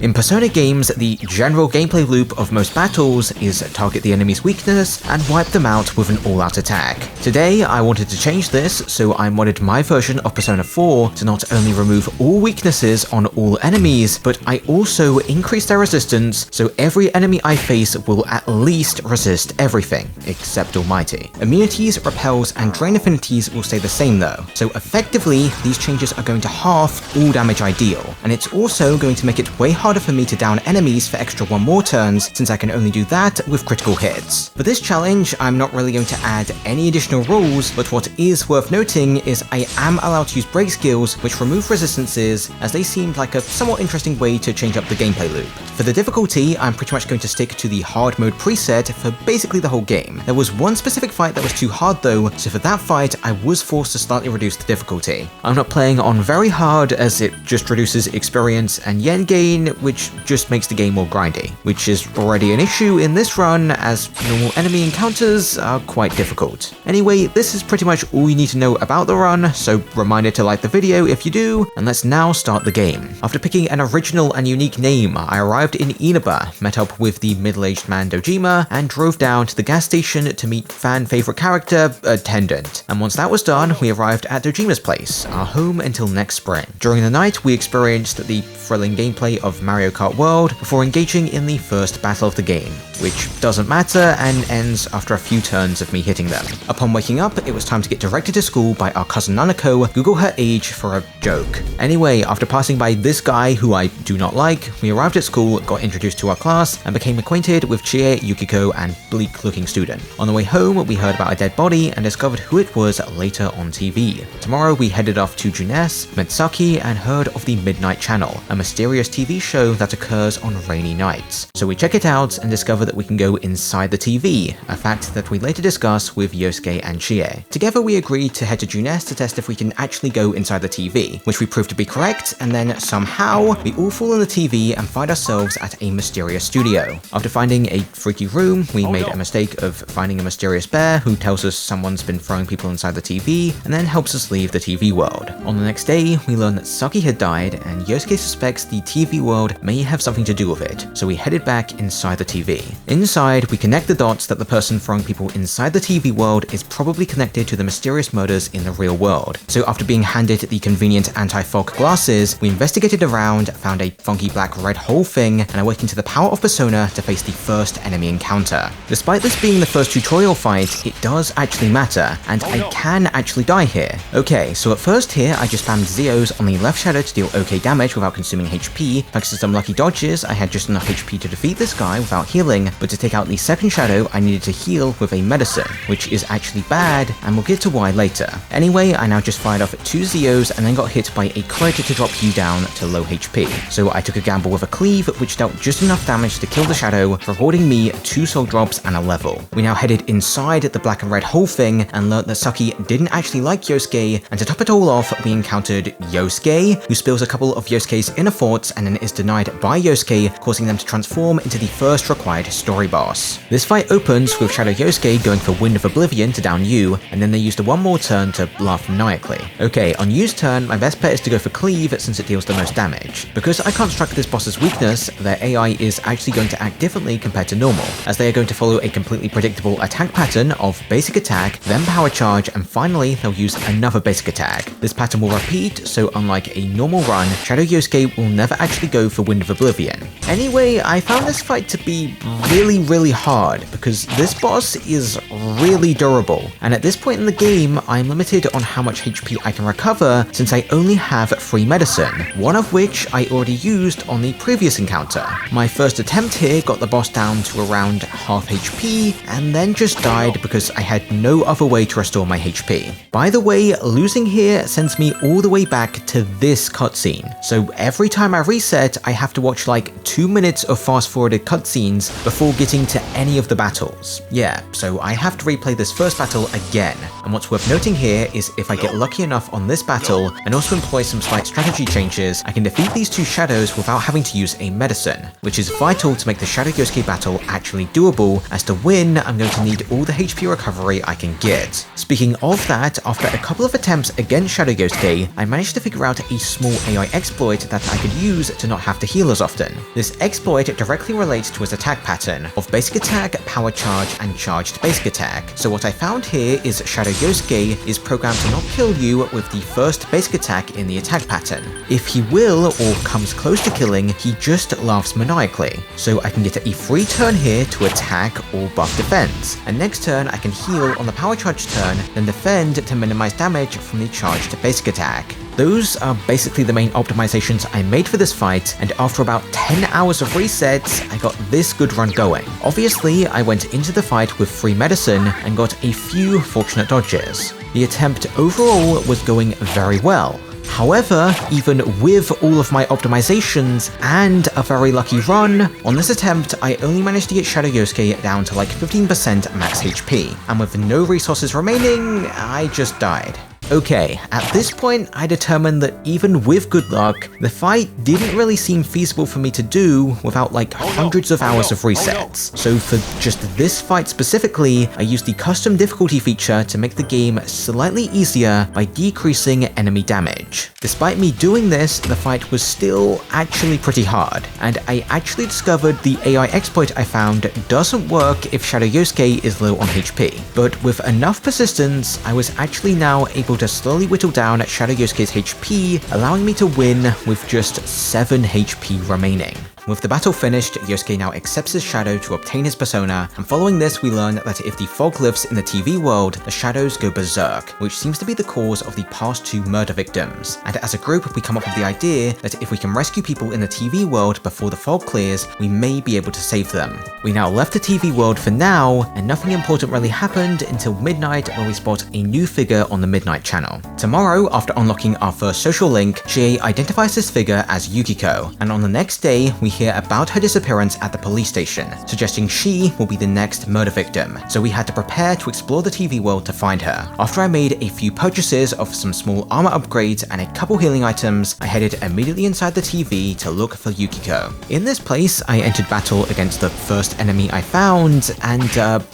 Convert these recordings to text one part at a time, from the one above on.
In Persona games, the general gameplay loop of most battles is target the enemy's weakness and wipe them out with an all-out attack. Today, I wanted to change this, so I modded my version of Persona 4 to not only remove all weaknesses on all enemies, but I also increase their resistance, so every enemy I face will at least resist everything, except Almighty. Immunities, repels, and drain affinities will stay the same though, so effectively, these changes are going to halve all damage I deal, and it's also going to make it way harder for me to down enemies for extra 1 more turns, since I can only do that with critical hits. For this challenge, I'm not really going to add any additional rules, but what is worth noting is I am allowed to use break skills which remove resistances, as they seemed like a somewhat interesting way to change up the gameplay loop. For the difficulty, I'm pretty much going to stick to the hard mode preset for basically the whole game. There was one specific fight that was too hard though, so for that fight I was forced to slightly reduce the difficulty. I'm not playing on very hard as it just reduces experience and yen gain, which just makes the game more grindy, which is already an issue in this run as normal enemy encounters are quite difficult. Anyway, this is pretty much all you need to know about the run, so reminder to like the video if you do, and let's now start the game. After picking an original and unique name, I arrived in Inaba, met up with the middle-aged man Dojima, and drove down to the gas station to meet fan favorite character, Attendant. And once that was done, we arrived at Dojima's place, our home until next spring. During the night, we experienced the thrilling gameplay of Mario Kart World before engaging in the first battle of the game, which doesn't matter and ends after a few turns of me hitting them. Upon waking up, it was time to get directed to school by our cousin Nanako, Google her age for a joke. Anyway, after passing by this guy who I do not like, we arrived at school, got introduced to our class, and became acquainted with Chie, Yukiko, and bleak-looking student. On the way home, we heard about a dead body and discovered who it was later on TV. Tomorrow, we headed off to Junes, met Saki, and heard of the Midnight Channel, a mysterious TV show that occurs on rainy nights. So we check it out and discover that we can go inside the TV, a fact that we later discuss with Yosuke and Chie. Together we agreed to head to Junes to test if we can actually go inside the TV, which we proved to be correct, and then somehow we all fall in the TV and find ourselves at a mysterious studio. After finding a freaky room, we made a mistake of finding a mysterious bear who tells us someone's been throwing people inside the TV and then helps us leave the TV world. On the next day, we learn that Saki had died and Yosuke suspects the TV world may have something to do with it, so we headed back inside the TV. Inside, we connect the dots that the person throwing people inside the TV world is probably connected to the mysterious murders in the real world. So after being handed the convenient anti-fog glasses, we investigated around, found a funky black red hole thing, and awakened to the power of Persona to face the first enemy encounter. Despite this being the first tutorial fight, it does actually matter, and I can actually die here. Okay, so at first here, I just spammed Zeos on the left shadow to deal okay damage without consuming HP. Thanks to some lucky dodges, I had just enough HP to defeat this guy without healing, but to take out the second shadow, I needed to heal with a medicine, which is actually bad, and we'll get to why later. Anyway, I now just fired off 2 Zeos and then got hit by a crit to drop you down to low HP. So I took a gamble with a cleave, which dealt just enough damage to kill the shadow, rewarding me 2 soul drops and a level. We now headed inside the black and red hole thing and learned that Saki didn't actually like Yosuke, and to top it all off, we encountered Yosuke, who spills a couple of Yosuke's inner thoughts and then is denied by Yosuke, causing them to transform into the first required story boss. This fight opens with Shadow Yosuke going for Wind of Oblivion to down Yu, and then they used a 1 more turn to laugh maniacally. Okay, on Yu's turn, my best bet is to go for Cleave since it deals the most damage. Because I can't strike this boss's weakness, their AI is actually going to act differently compared to normal, as they are going to follow a completely predictable attack pattern of basic attack, then power charge, and finally they'll use another basic attack. This pattern will repeat, so unlike a normal run, Shadow Yosuke will never actually go for Wind of Oblivion. Anyway, I found this fight to be really hard, because this boss is really durable, and at this point in the game, I'm limited on how much HP I can recover since I only have 3 medicine, one of which I already used on the previous encounter. My first attempt here got the boss down to around half HP, and then just died because I had no other way to restore my HP. By the way, losing here sends me all the way back to this cutscene, so every time I reset, I have to watch like 2 minutes of fast-forwarded cutscenes before getting to any of the battles. Yeah, so I have to replay this first battle again, and what's worth noting here is if I get lucky enough on this battle, and also employ some slight strategy changes, I can defeat these 2 shadows without having to use a medicine, which is vital to make the Shadow Yosuke battle actually doable, as to win, I'm going to need all the HP recovery I can get. Speaking of that, after a couple of attempts against Shadow Yosuke, I managed to figure out a small AI exploit that I could use to not have have to heal as often. This exploit directly relates to his attack pattern of basic attack, power charge, and charged basic attack. So what I found here is Shadow Yosuke is programmed to not kill you with the first basic attack in the attack pattern. If he will or comes close to killing, he just laughs maniacally. So I can get a free turn here to attack or buff defense, and next turn I can heal on the power charge turn, then defend to minimize damage from the charged basic attack. Those are basically the main optimizations I made for this fight, and after about 10 hours of resets, I got this good run going. Obviously, I went into the fight with free medicine and got a few fortunate dodges. The attempt overall was going very well. However, even with all of my optimizations and a very lucky run, on this attempt I only managed to get Shadow Yosuke down to like 15% max HP, and with no resources remaining, I just died. Okay, at this point I determined that even with good luck, the fight didn't really seem feasible for me to do without like hundreds of hours of resets. So for just this fight specifically, I used the custom difficulty feature to make the game slightly easier by decreasing enemy damage. Despite me doing this, the fight was still actually pretty hard, and I actually discovered the AI exploit I found doesn't work if Shadow Yosuke is low on HP. But with enough persistence, I was actually now able to slowly whittle down Shadow Yosuke's HP, allowing me to win with just 7 HP remaining. With the battle finished, Yosuke now accepts his shadow to obtain his persona, and following this we learn that if the fog lifts in the TV world, the shadows go berserk, which seems to be the cause of the past 2 murder victims. And as a group we come up with the idea that if we can rescue people in the TV world before the fog clears, we may be able to save them. We now left the TV world for now, and nothing important really happened until midnight, where we spot a new figure on the Midnight channel. Tomorrow, after unlocking our first social link, Chie identifies this figure as Yukiko, and on the next day we hear about her disappearance at the police station, suggesting she will be the next murder victim, so we had to prepare to explore the TV world to find her. After I made a few purchases of some small armor upgrades and a couple healing items, I headed immediately inside the TV to look for Yukiko. In this place, I entered battle against the first enemy I found, and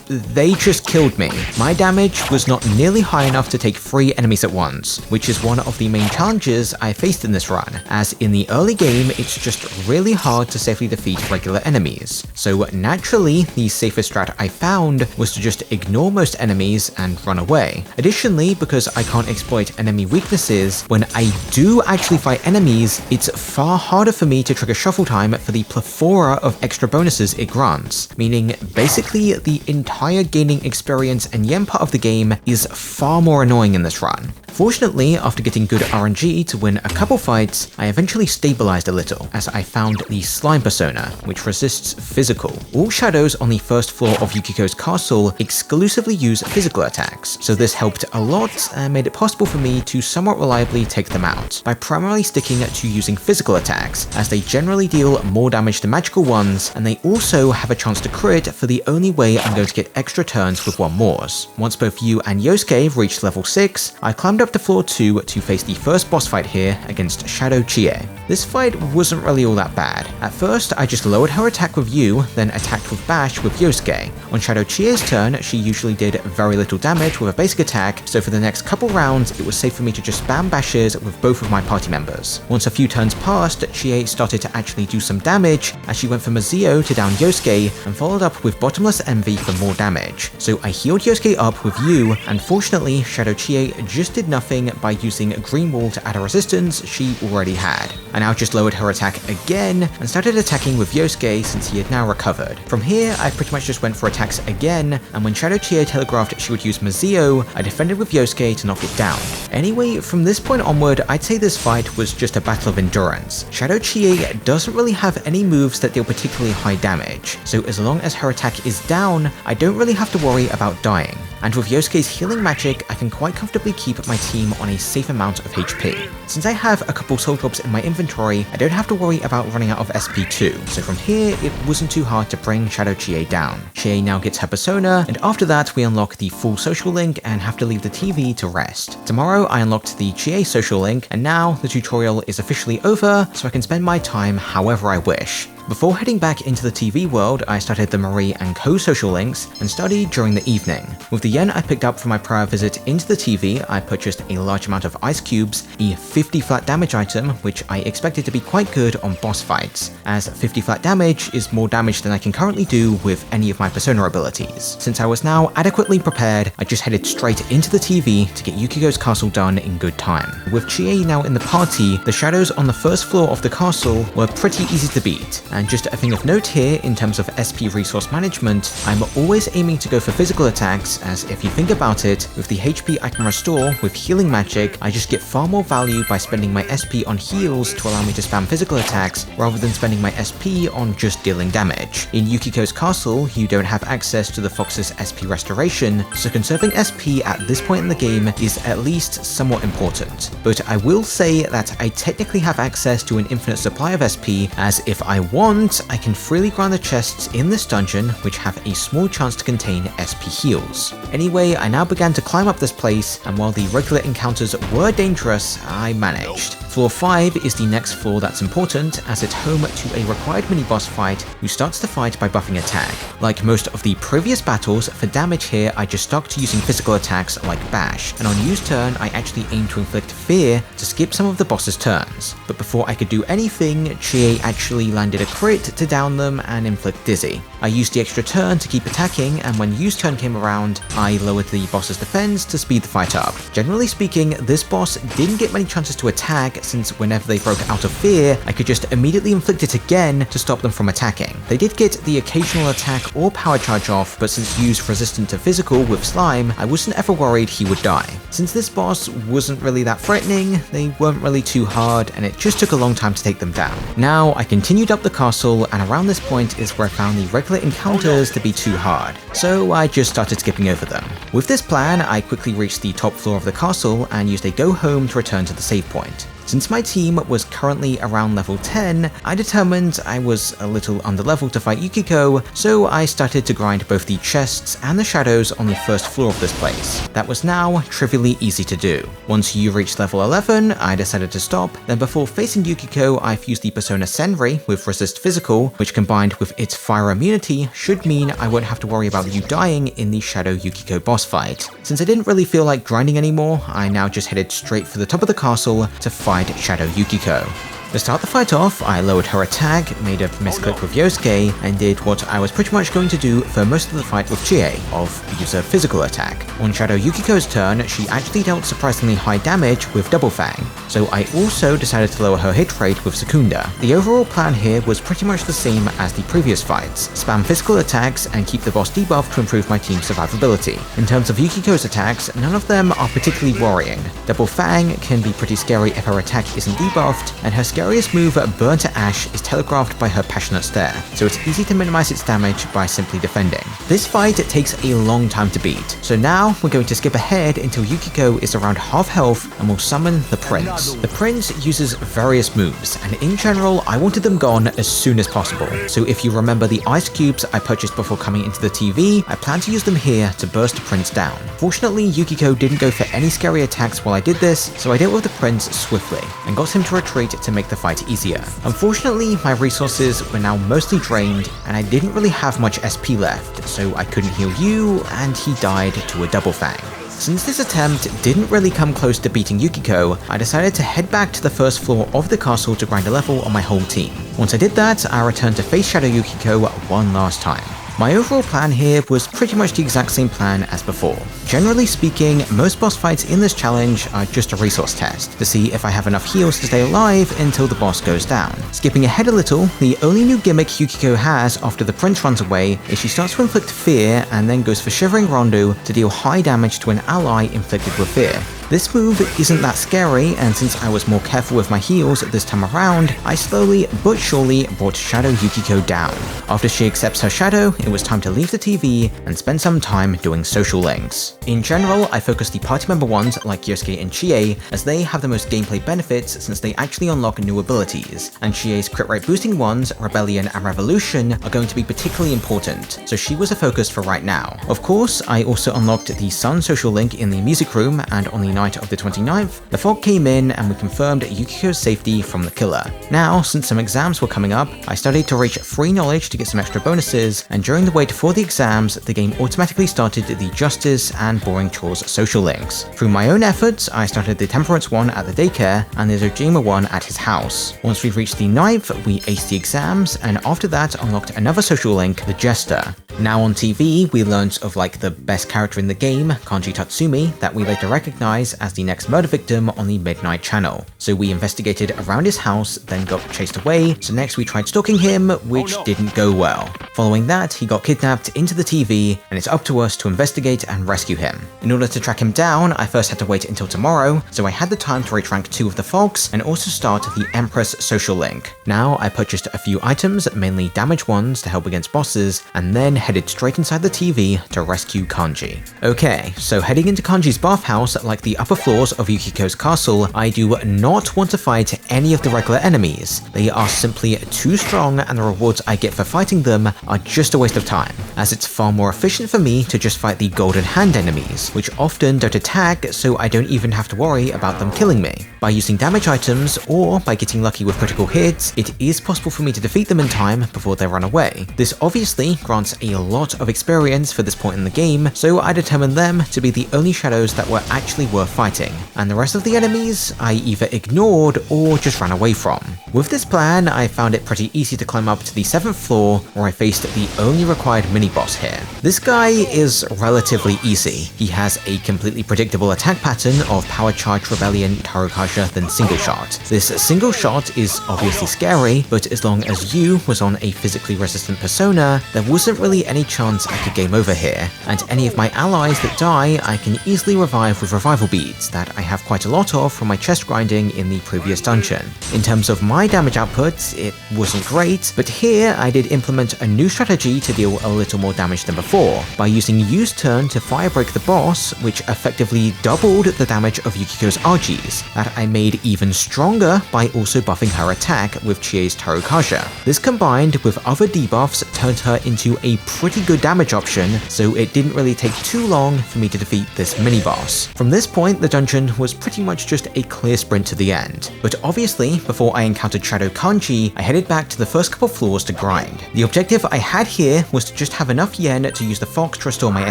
they just killed me. My damage was not nearly high enough to take 3 enemies at once, which is one of the main challenges I faced in this run, as in the early game it's just really hard to safely defeat regular enemies. So naturally, the safest strat I found was to just ignore most enemies and run away. Additionally, because I can't exploit enemy weaknesses, when I do actually fight enemies, it's far harder for me to trigger shuffle time for the plethora of extra bonuses it grants, meaning basically the entire gaining experience and yen part of the game is far more annoying in this run. Fortunately, after getting good RNG to win a couple fights, I eventually stabilized a little, as I found the Slime persona, which resists physical. All shadows on the first floor of Yukiko's castle exclusively use physical attacks, so this helped a lot and made it possible for me to somewhat reliably take them out, by primarily sticking to using physical attacks, as they generally deal more damage than magical ones, and they also have a chance to crit for the only way I'm going to get extra turns with 1-mores. Once both you and Yosuke reached level 6, I climbed up to floor 2 to face the first boss fight here against Shadow Chie. This fight wasn't really all that bad. At first, I just lowered her attack with Yu, then attacked with Bash with Yosuke. On Shadow Chie's turn, she usually did very little damage with a basic attack, so for the next couple rounds, it was safe for me to just spam bashes with both of my party members. Once a few turns passed, Chie started to actually do some damage, as she went for Mazio to down Yosuke, and followed up with Bottomless Envy for more damage. So I healed Yosuke up with Yu, and fortunately, Shadow Chie just did nothing by using Green Wall to add a resistance she already had. I now just lowered her attack again, and started attacking with Yosuke since he had now recovered. From here, I pretty much just went for attacks again, and when Shadow Chie telegraphed she would use Mazio, I defended with Yosuke to knock it down. Anyway, from this point onward, I'd say this fight was just a battle of endurance. Shadow Chie doesn't really have any moves that deal particularly high damage, so as long as her attack is down, I don't really have to worry about dying. And with Yosuke's healing magic, I can quite comfortably keep my team on a safe amount of HP. Since I have a couple soul drops in my inventory, I don't have to worry about running out of SP too, so from here it wasn't too hard to bring Shadow Chie down. Chie now gets her persona, and after that we unlock the full social link and have to leave the TV to rest. Tomorrow I unlocked the Chie social link, and now the tutorial is officially over, so I can spend my time however I wish. Before heading back into the TV world, I started the Marie and Co social links and studied during the evening. With the yen I picked up from my prior visit into the TV, I purchased a large amount of ice cubes, a 50 flat damage item, which I expected to be quite good on boss fights, as 50 flat damage is more damage than I can currently do with any of my Persona abilities. Since I was now adequately prepared, I just headed straight into the TV to get Yukiko's castle done in good time. With Chie now in the party, the shadows on the first floor of the castle were pretty easy to beat, and just a thing of note here in terms of SP resource management, I'm always aiming to go for physical attacks, as if you think about it, with the HP I can restore with healing magic, I just get far more value by spending my SP on heals to allow me to spam physical attacks rather than spending my SP on just dealing damage. In Yukiko's castle, you don't have access to the fox's SP restoration, so conserving SP at this point in the game is at least somewhat important. But I will say that I technically have access to an infinite supply of SP, as if I want, I can freely grind the chests in this dungeon, which have a small chance to contain SP heals. Anyway, I now began to climb up this place, and while the regular encounters were dangerous, I managed. Floor 5 is the next floor that's important, as it's home to a required mini-boss fight who starts the fight by buffing attack. Like most of the previous battles, for damage here I just stuck to using physical attacks like Bash, and on use turn I actually aimed to inflict fear to skip some of the boss's turns. But before I could do anything, Chie actually landed a crit to down them and inflict dizzy. I used the extra turn to keep attacking, and when use turn came around, I lowered the boss's defense to speed the fight up. Generally speaking, this boss didn't get many chances to attack, since whenever they broke out of fear, I could just immediately inflict it again to stop them from attacking. They did get the occasional attack or power charge off, but since used resistant to physical with slime, I wasn't ever worried he would die. Since this boss wasn't really that threatening, they weren't really too hard, and it just took a long time to take them down. Now, I continued up the castle, and around this point is where I found the regular encounters to be too hard, so I just started skipping over them. With this plan, I quickly reached the top floor of the castle and used a go home to return to the save point. Since my team was currently around level 10, I determined I was a little underleveled to fight Yukiko, so I started to grind both the chests and the shadows on the first floor of this place. That was now trivially easy to do. Once you reached level 11, I decided to stop, then before facing Yukiko, I fused the Persona Senri with Resist Physical, which combined with its fire immunity should mean I won't have to worry about you dying in the Shadow Yukiko boss fight. Since I didn't really feel like grinding anymore, I now just headed straight for the top of the castle to fight Shadow Yukiko. To start the fight off, I lowered her attack, made a misclick with Yosuke, and did what I was pretty much going to do for most of the fight with Chie, of use a physical attack. On Shadow Yukiko's turn, she actually dealt surprisingly high damage with Double Fang, so I also decided to lower her hit rate with Secunda. The overall plan here was pretty much the same as the previous fights: spam physical attacks and keep the boss debuffed to improve my team's survivability. In terms of Yukiko's attacks, none of them are particularly worrying. Double Fang can be pretty scary if her attack isn't debuffed, and her scariest move, Burn to Ash, is telegraphed by her passionate stare, so it's easy to minimize its damage by simply defending. This fight takes a long time to beat, so now we're going to skip ahead until Yukiko is around half health and we'll summon the Prince. The Prince uses various moves, and in general I wanted them gone as soon as possible, so if you remember the ice cubes I purchased before coming into the TV, I plan to use them here to burst the Prince down. Fortunately, Yukiko didn't go for any scary attacks while I did this, so I dealt with the Prince swiftly, and got him to retreat to make the fight easier. Unfortunately, my resources were now mostly drained, and I didn't really have much SP left, so I couldn't heal you, and he died to a Double Fang. Since this attempt didn't really come close to beating Yukiko, I decided to head back to the first floor of the castle to grind a level on my whole team. Once I did that, I returned to face Shadow Yukiko one last time. My overall plan here was pretty much the exact same plan as before. Generally speaking, most boss fights in this challenge are just a resource test, to see if I have enough heals to stay alive until the boss goes down. Skipping ahead a little, the only new gimmick Yukiko has after the Prince runs away is she starts to inflict fear and then goes for Shivering Rondo to deal high damage to an ally inflicted with fear. This move isn't that scary, and since I was more careful with my heals this time around, I slowly but surely brought Shadow Yukiko down. After she accepts her shadow, it was time to leave the TV and spend some time doing social links. In general, I focus the party member ones like Yosuke and Chie, as they have the most gameplay benefits since they actually unlock new abilities, and Chie's crit rate boosting ones, Rebellion and Revolution, are going to be particularly important, so she was a focus for right now. Of course, I also unlocked the Sun social link in the music room, and on the night of the 29th, the fog came in and we confirmed Yukiko's safety from the killer. Now, since some exams were coming up, I studied to reach free knowledge to get some extra bonuses, and during the wait for the exams, the game automatically started the Justice and Boring Chores social links. Through my own efforts, I started the Temperance one at the daycare and the Zojima one at his house. Once we reached the 9th, we aced the exams, and after that unlocked another social link, the Jester. Now on TV, we learned of like the best character in the game, Kanji Tatsumi, that we later recognize as the next murder victim on the Midnight Channel. So we investigated around his house, then got chased away, so next we tried stalking him, which didn't go well. Following that, he got kidnapped into the TV, and it's up to us to investigate and rescue him. In order to track him down, I first had to wait until tomorrow, so I had the time to reach rank 2 of the Fogs, and also start the Empress social link. Now, I purchased a few items, mainly damage ones to help against bosses, and then headed straight inside the TV to rescue Kanji. Okay, so heading into Kanji's bathhouse, like the upper floors of Yukiko's castle, I do not want to fight any of the regular enemies. They are simply too strong, and the rewards I get for fighting them are just a waste of time, as it's far more efficient for me to just fight the Golden Hand enemies, which often don't attack, so I don't even have to worry about them killing me. By using damage items, or by getting lucky with critical hits, it is possible for me to defeat them in time before they run away. This obviously grants a lot of experience for this point in the game, so I determined them to be the only shadows that were actually worth fighting, and the rest of the enemies I either ignored or just ran away from. With this plan, I found it pretty easy to climb up to the 7th floor, where I faced the only required mini-boss here. This guy is relatively easy. He has a completely predictable attack pattern of Power Charge, Rebellion, Tarokasha, then Single Shot. This single shot is obviously scary, but as long as you was on a physically resistant persona, there wasn't really any chance I could game over here, and any of my allies that die I can easily revive with revival beads that I have quite a lot of from my chest grinding in the previous dungeon. In terms of my damage output, it wasn't great, but here I did implement a new strategy to deal a little more damage than before, by using Yu's turn to fire break the boss, which effectively doubled the damage of Yukiko's RGs, that I made even stronger by also buffing her attack with Chie's Tarokasha. This combined with other debuffs turned her into a pretty good damage option, so it didn't really take too long for me to defeat this mini-boss. From this point, the dungeon was pretty much just a clear sprint to the end. But obviously, before I encountered Shadow Kanji, I headed back to the first couple floors to grind. The objective I had here was to just have enough yen to use the Fox to restore my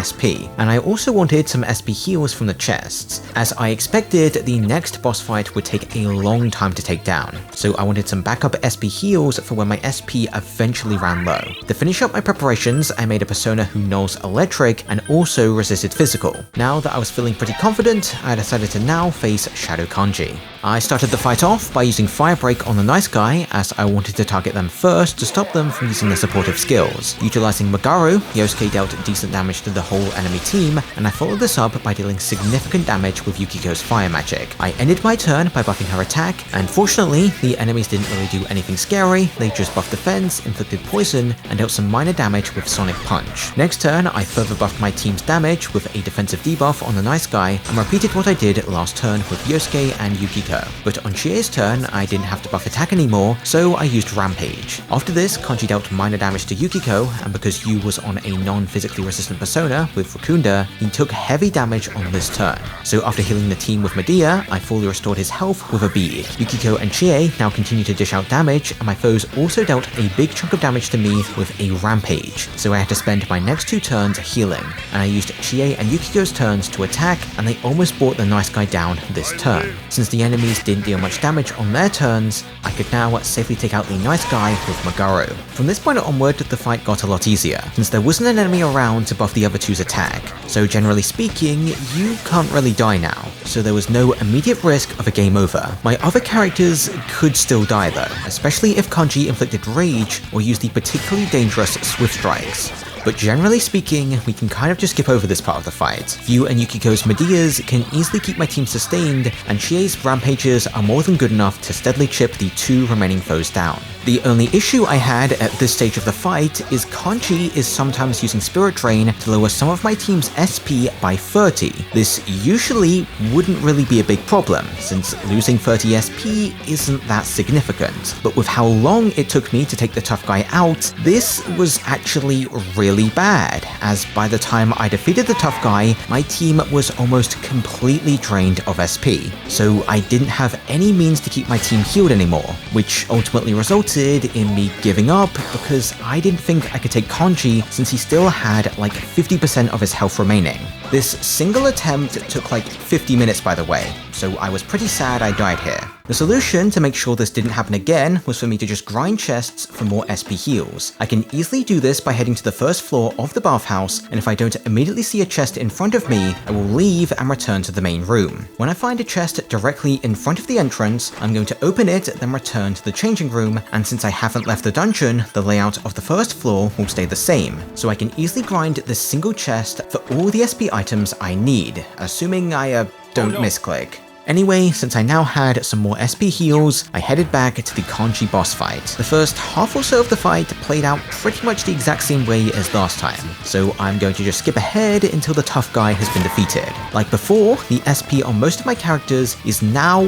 SP, and I also wanted some SP heals from the chests. As I expected, the next boss fight would take a long time to take down, so I wanted some backup SP heals for when my SP eventually ran low. To finish up my preparations, I made a persona who nulls electric and also resisted physical. Now that I was feeling pretty confident, I decided to now face Shadow Kanji. I started the fight off by using Fire Break on the nice guy, as I wanted to target them first to stop them from using their supportive skills. Utilizing Magaru, Yosuke dealt decent damage to the whole enemy team, and I followed this up by dealing significant damage with Yukiko's fire magic. I ended my turn by buffing her attack, and fortunately, the enemies didn't really do anything scary, they just buffed defense, inflicted poison, and dealt some minor damage with Sonic Punch. Next turn, I further buffed my team's damage with a defensive debuff on the nice guy, and repeated what I did last turn with Yosuke and Yukiko. But on Chie's turn, I didn't have to buff attack anymore, so I used Rampage. After this, Kanji dealt minor damage to Yukiko, and because Yu was on a non-physically resistant persona with Rakunda, he took heavy damage on this turn. So after healing the team with Medea, I fully restored his health with a bead. Yukiko and Chie now continue to dish out damage, and my foes also dealt a big chunk of damage to me with a Rampage, so I had to spend my next 2 turns healing, and I used Chie and Yukiko's turns to attack, and they almost brought the nice guy down this turn. Since the enemies didn't deal much damage on their turns, I could now safely take out the nice guy with Magaru. From this point onward, the fight got a lot easier, since there wasn't an enemy around to buff the other two's attack, so generally speaking, you can't really die now, so there was no immediate risk of a game over. My other characters could still die though, especially if Kanji inflicted rage or used the particularly dangerous Swift Strikes. But generally speaking, we can kind of just skip over this part of the fight. Yu and Yukiko's Medeas can easily keep my team sustained, and Chie's Rampages are more than good enough to steadily chip the 2 remaining foes down. The only issue I had at this stage of the fight is Kanji is sometimes using Spirit Drain to lower some of my team's SP by 30. This usually wouldn't really be a big problem, since losing 30 SP isn't that significant. But with how long it took me to take the tough guy out, this was actually really really bad, as by the time I defeated the tough guy, my team was almost completely drained of SP, so I didn't have any means to keep my team healed anymore, which ultimately resulted in me giving up because I didn't think I could take Kanji since he still had like 50% of his health remaining. This single attempt took like 50 minutes by the way, so I was pretty sad I died here. The solution to make sure this didn't happen again was for me to just grind chests for more SP heals. I can easily do this by heading to the first floor of the bathhouse, and if I don't immediately see a chest in front of me, I will leave and return to the main room. When I find a chest directly in front of the entrance, I'm going to open it, then return to the changing room, and since I haven't left the dungeon, the layout of the first floor will stay the same, so I can easily grind this single chest for all the SP items I need, assuming I don't misclick. Anyway, since I now had some more SP heals, I headed back to the Kanji boss fight. The first half or so of the fight played out pretty much the exact same way as last time, so I'm going to just skip ahead until the tough guy has been defeated. Like before, the SP on most of my characters is now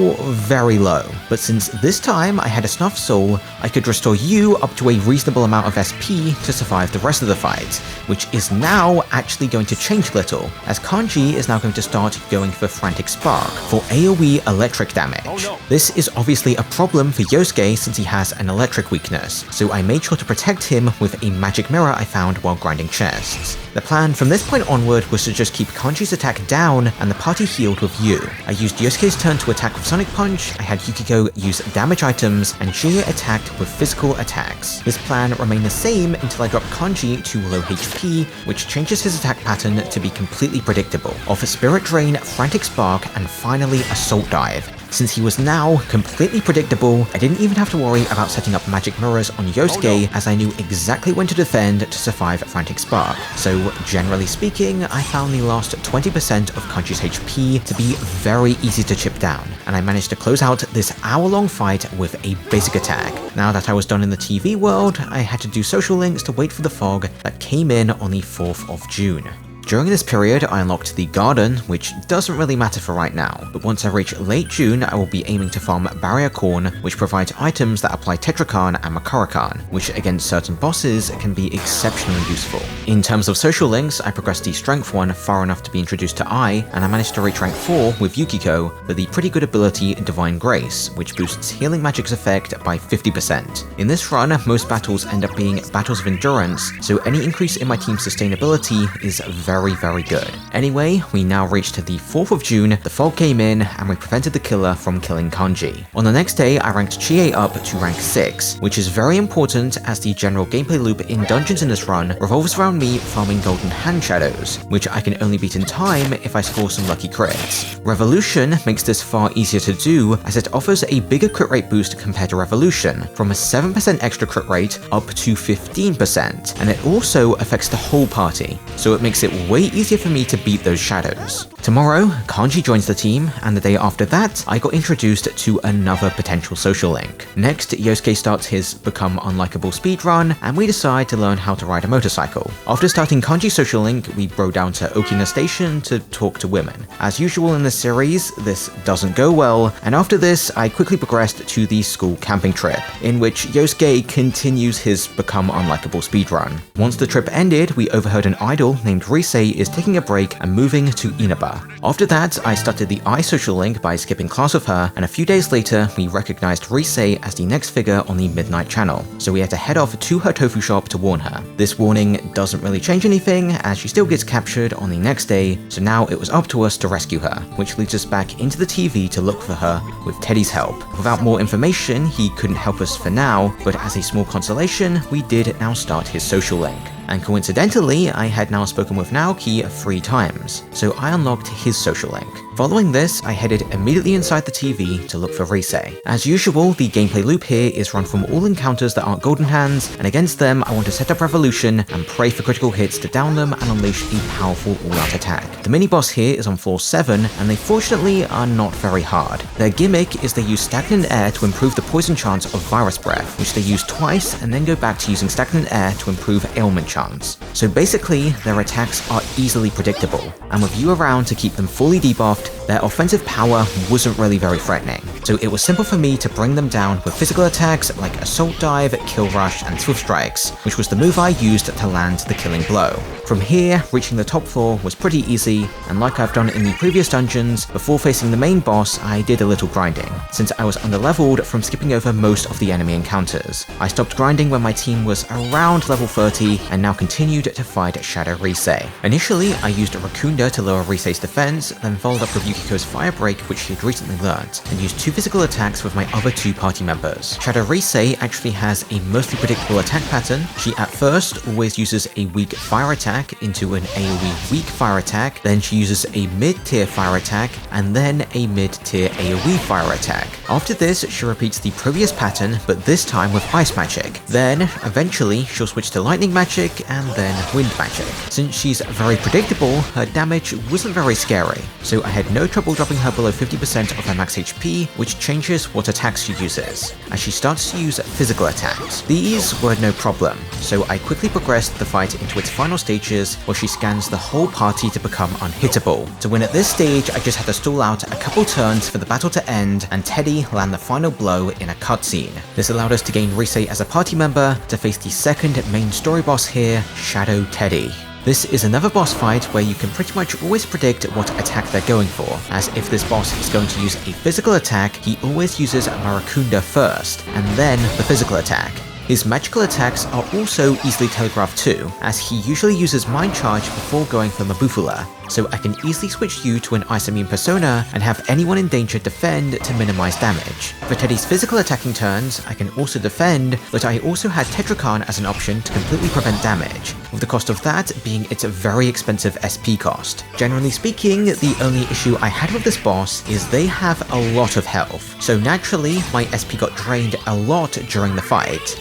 very low, but since this time I had a snuff soul, I could restore you up to a reasonable amount of SP to survive the rest of the fight, which is now actually going to change little, as Kanji is now going to start going for Frantic Spark for AoE electric damage. This is obviously a problem for Yosuke since he has an electric weakness, so I made sure to protect him with a magic mirror I found while grinding chests. The plan from this point onward was to just keep Kanji's attack down and the party healed with Yu. I used Yosuke's turn to attack with Sonic Punch, I had Yukiko use damage items, and Jie attacked with physical attacks. This plan remained the same until I dropped Kanji to low HP, which changes his attack pattern to be completely predictable, of Spirit Drain, Frantic Spark, and finally Assault Dive. Since he was now completely predictable, I didn't even have to worry about setting up magic mirrors on Yosuke, as I knew exactly when to defend to survive Frantic Spark. So generally speaking, I found the last 20% of Kanji's HP to be very easy to chip down, and I managed to close out this hour-long fight with a basic attack. Now that I was done in the TV world, I had to do social links to wait for the fog that came in on the 4th of June. During this period, I unlocked the garden, which doesn't really matter for right now, but once I reach late June, I will be aiming to farm Barrier Corn, which provides items that apply Tetrakarn and Makarakarn, which against certain bosses can be exceptionally useful. In terms of social links, I progressed the Strength one far enough to be introduced to Ai, and I managed to reach rank 4 with Yukiko for the pretty good ability Divine Grace, which boosts healing magic's effect by 50%. In this run, most battles end up being battles of endurance, so any increase in my team's sustainability is very good. Anyway, we now reached the 4th of June, the fog came in, and we prevented the killer from killing Kanji. On the next day, I ranked Chie up to rank 6, which is very important as the general gameplay loop in dungeons in this run revolves around me farming golden hand shadows, which I can only beat in time if I score some lucky crits. Revolution makes this far easier to do as it offers a bigger crit rate boost compared to Revolution, from a 7% extra crit rate up to 15%, and it also affects the whole party, so it makes it way easier for me to beat those shadows. Tomorrow, Kanji joins the team, and the day after that, I got introduced to another potential social link. Next, Yosuke starts his Become Unlikable speedrun, and we decide to learn how to ride a motorcycle. After starting Kanji's social link, we bro down to Okina Station to talk to women. As usual in this series, this doesn't go well, and after this, I quickly progressed to the school camping trip, in which Yosuke continues his Become Unlikable speedrun. Once the trip ended, we overheard an idol named Rise is taking a break and moving to Inaba. After that, I started the Ai social link by skipping class with her, and a few days later, we recognized Rise as the next figure on the Midnight Channel, so we had to head off to her tofu shop to warn her. This warning doesn't really change anything, as she still gets captured on the next day, so now it was up to us to rescue her, which leads us back into the TV to look for her with Teddy's help. Without more information, he couldn't help us for now, but as a small consolation, we did now start his social link. And coincidentally, I had now spoken with Naoki 3 times, so I unlocked his social link. Following this, I headed immediately inside the TV to look for Rise. As usual, the gameplay loop here is run from all encounters that aren't Golden Hands, and against them I want to set up Revolution and pray for critical hits to down them and unleash a powerful all-out attack. The mini-boss here is on floor 7, and they fortunately are not very hard. Their gimmick is they use stagnant air to improve the poison chance of Virus Breath, which they use twice and then go back to using stagnant air to improve ailment chance. So basically, their attacks are easily predictable, and with you around to keep them fully debuffed, fact, their offensive power wasn't really very threatening, so it was simple for me to bring them down with physical attacks like Assault Dive, Kill Rush, and Swift Strikes, which was the move I used to land the killing blow. From here, reaching the top floor was pretty easy, and like I've done in the previous dungeons, before facing the main boss, I did a little grinding, since I was underleveled from skipping over most of the enemy encounters. I stopped grinding when my team was around level 30, and now continued to fight Shadow Risei. Initially, I used Rakunda to lower Risei's defense, then followed up with Yukiko's Fire Break, which she had recently learnt, and used 2 physical attacks with my other 2 party members. Shadow Risei actually has a mostly predictable attack pattern. She at first always uses a weak fire attack into an AoE weak fire attack, then she uses a mid-tier fire attack, and then a mid-tier AoE fire attack. After this, she repeats the previous pattern, but this time with ice magic. Then, eventually, she'll switch to lightning magic, and then wind magic. Since she's very predictable, her damage wasn't very scary, so I had no trouble dropping her below 50% of her max HP, which changes what attacks she uses, as she starts to use physical attacks. These were no problem, so I quickly progressed the fight into its final stages, where she scans the whole party to become unhittable. To win at this stage, I just had to stall out a couple turns for the battle to end, and Teddy land the final blow in a cutscene. This allowed us to gain Risei as a party member to face the second main story boss here, Shadow Teddy. This is another boss fight where you can pretty much always predict what attack they're going for, as if this boss is going to use a physical attack, he always uses Marakunda first, and then the physical attack. His magical attacks are also easily telegraphed too, as he usually uses Mind Charge before going for Mabufula, so I can easily switch you to an Ice Immune persona and have anyone in danger defend to minimize damage. For Teddy's physical attacking turns, I can also defend, but I also had Tetrakan as an option to completely prevent damage, with the cost of that being its very expensive SP cost. Generally speaking, the only issue I had with this boss is they have a lot of health, so naturally my SP got drained a lot during the fight.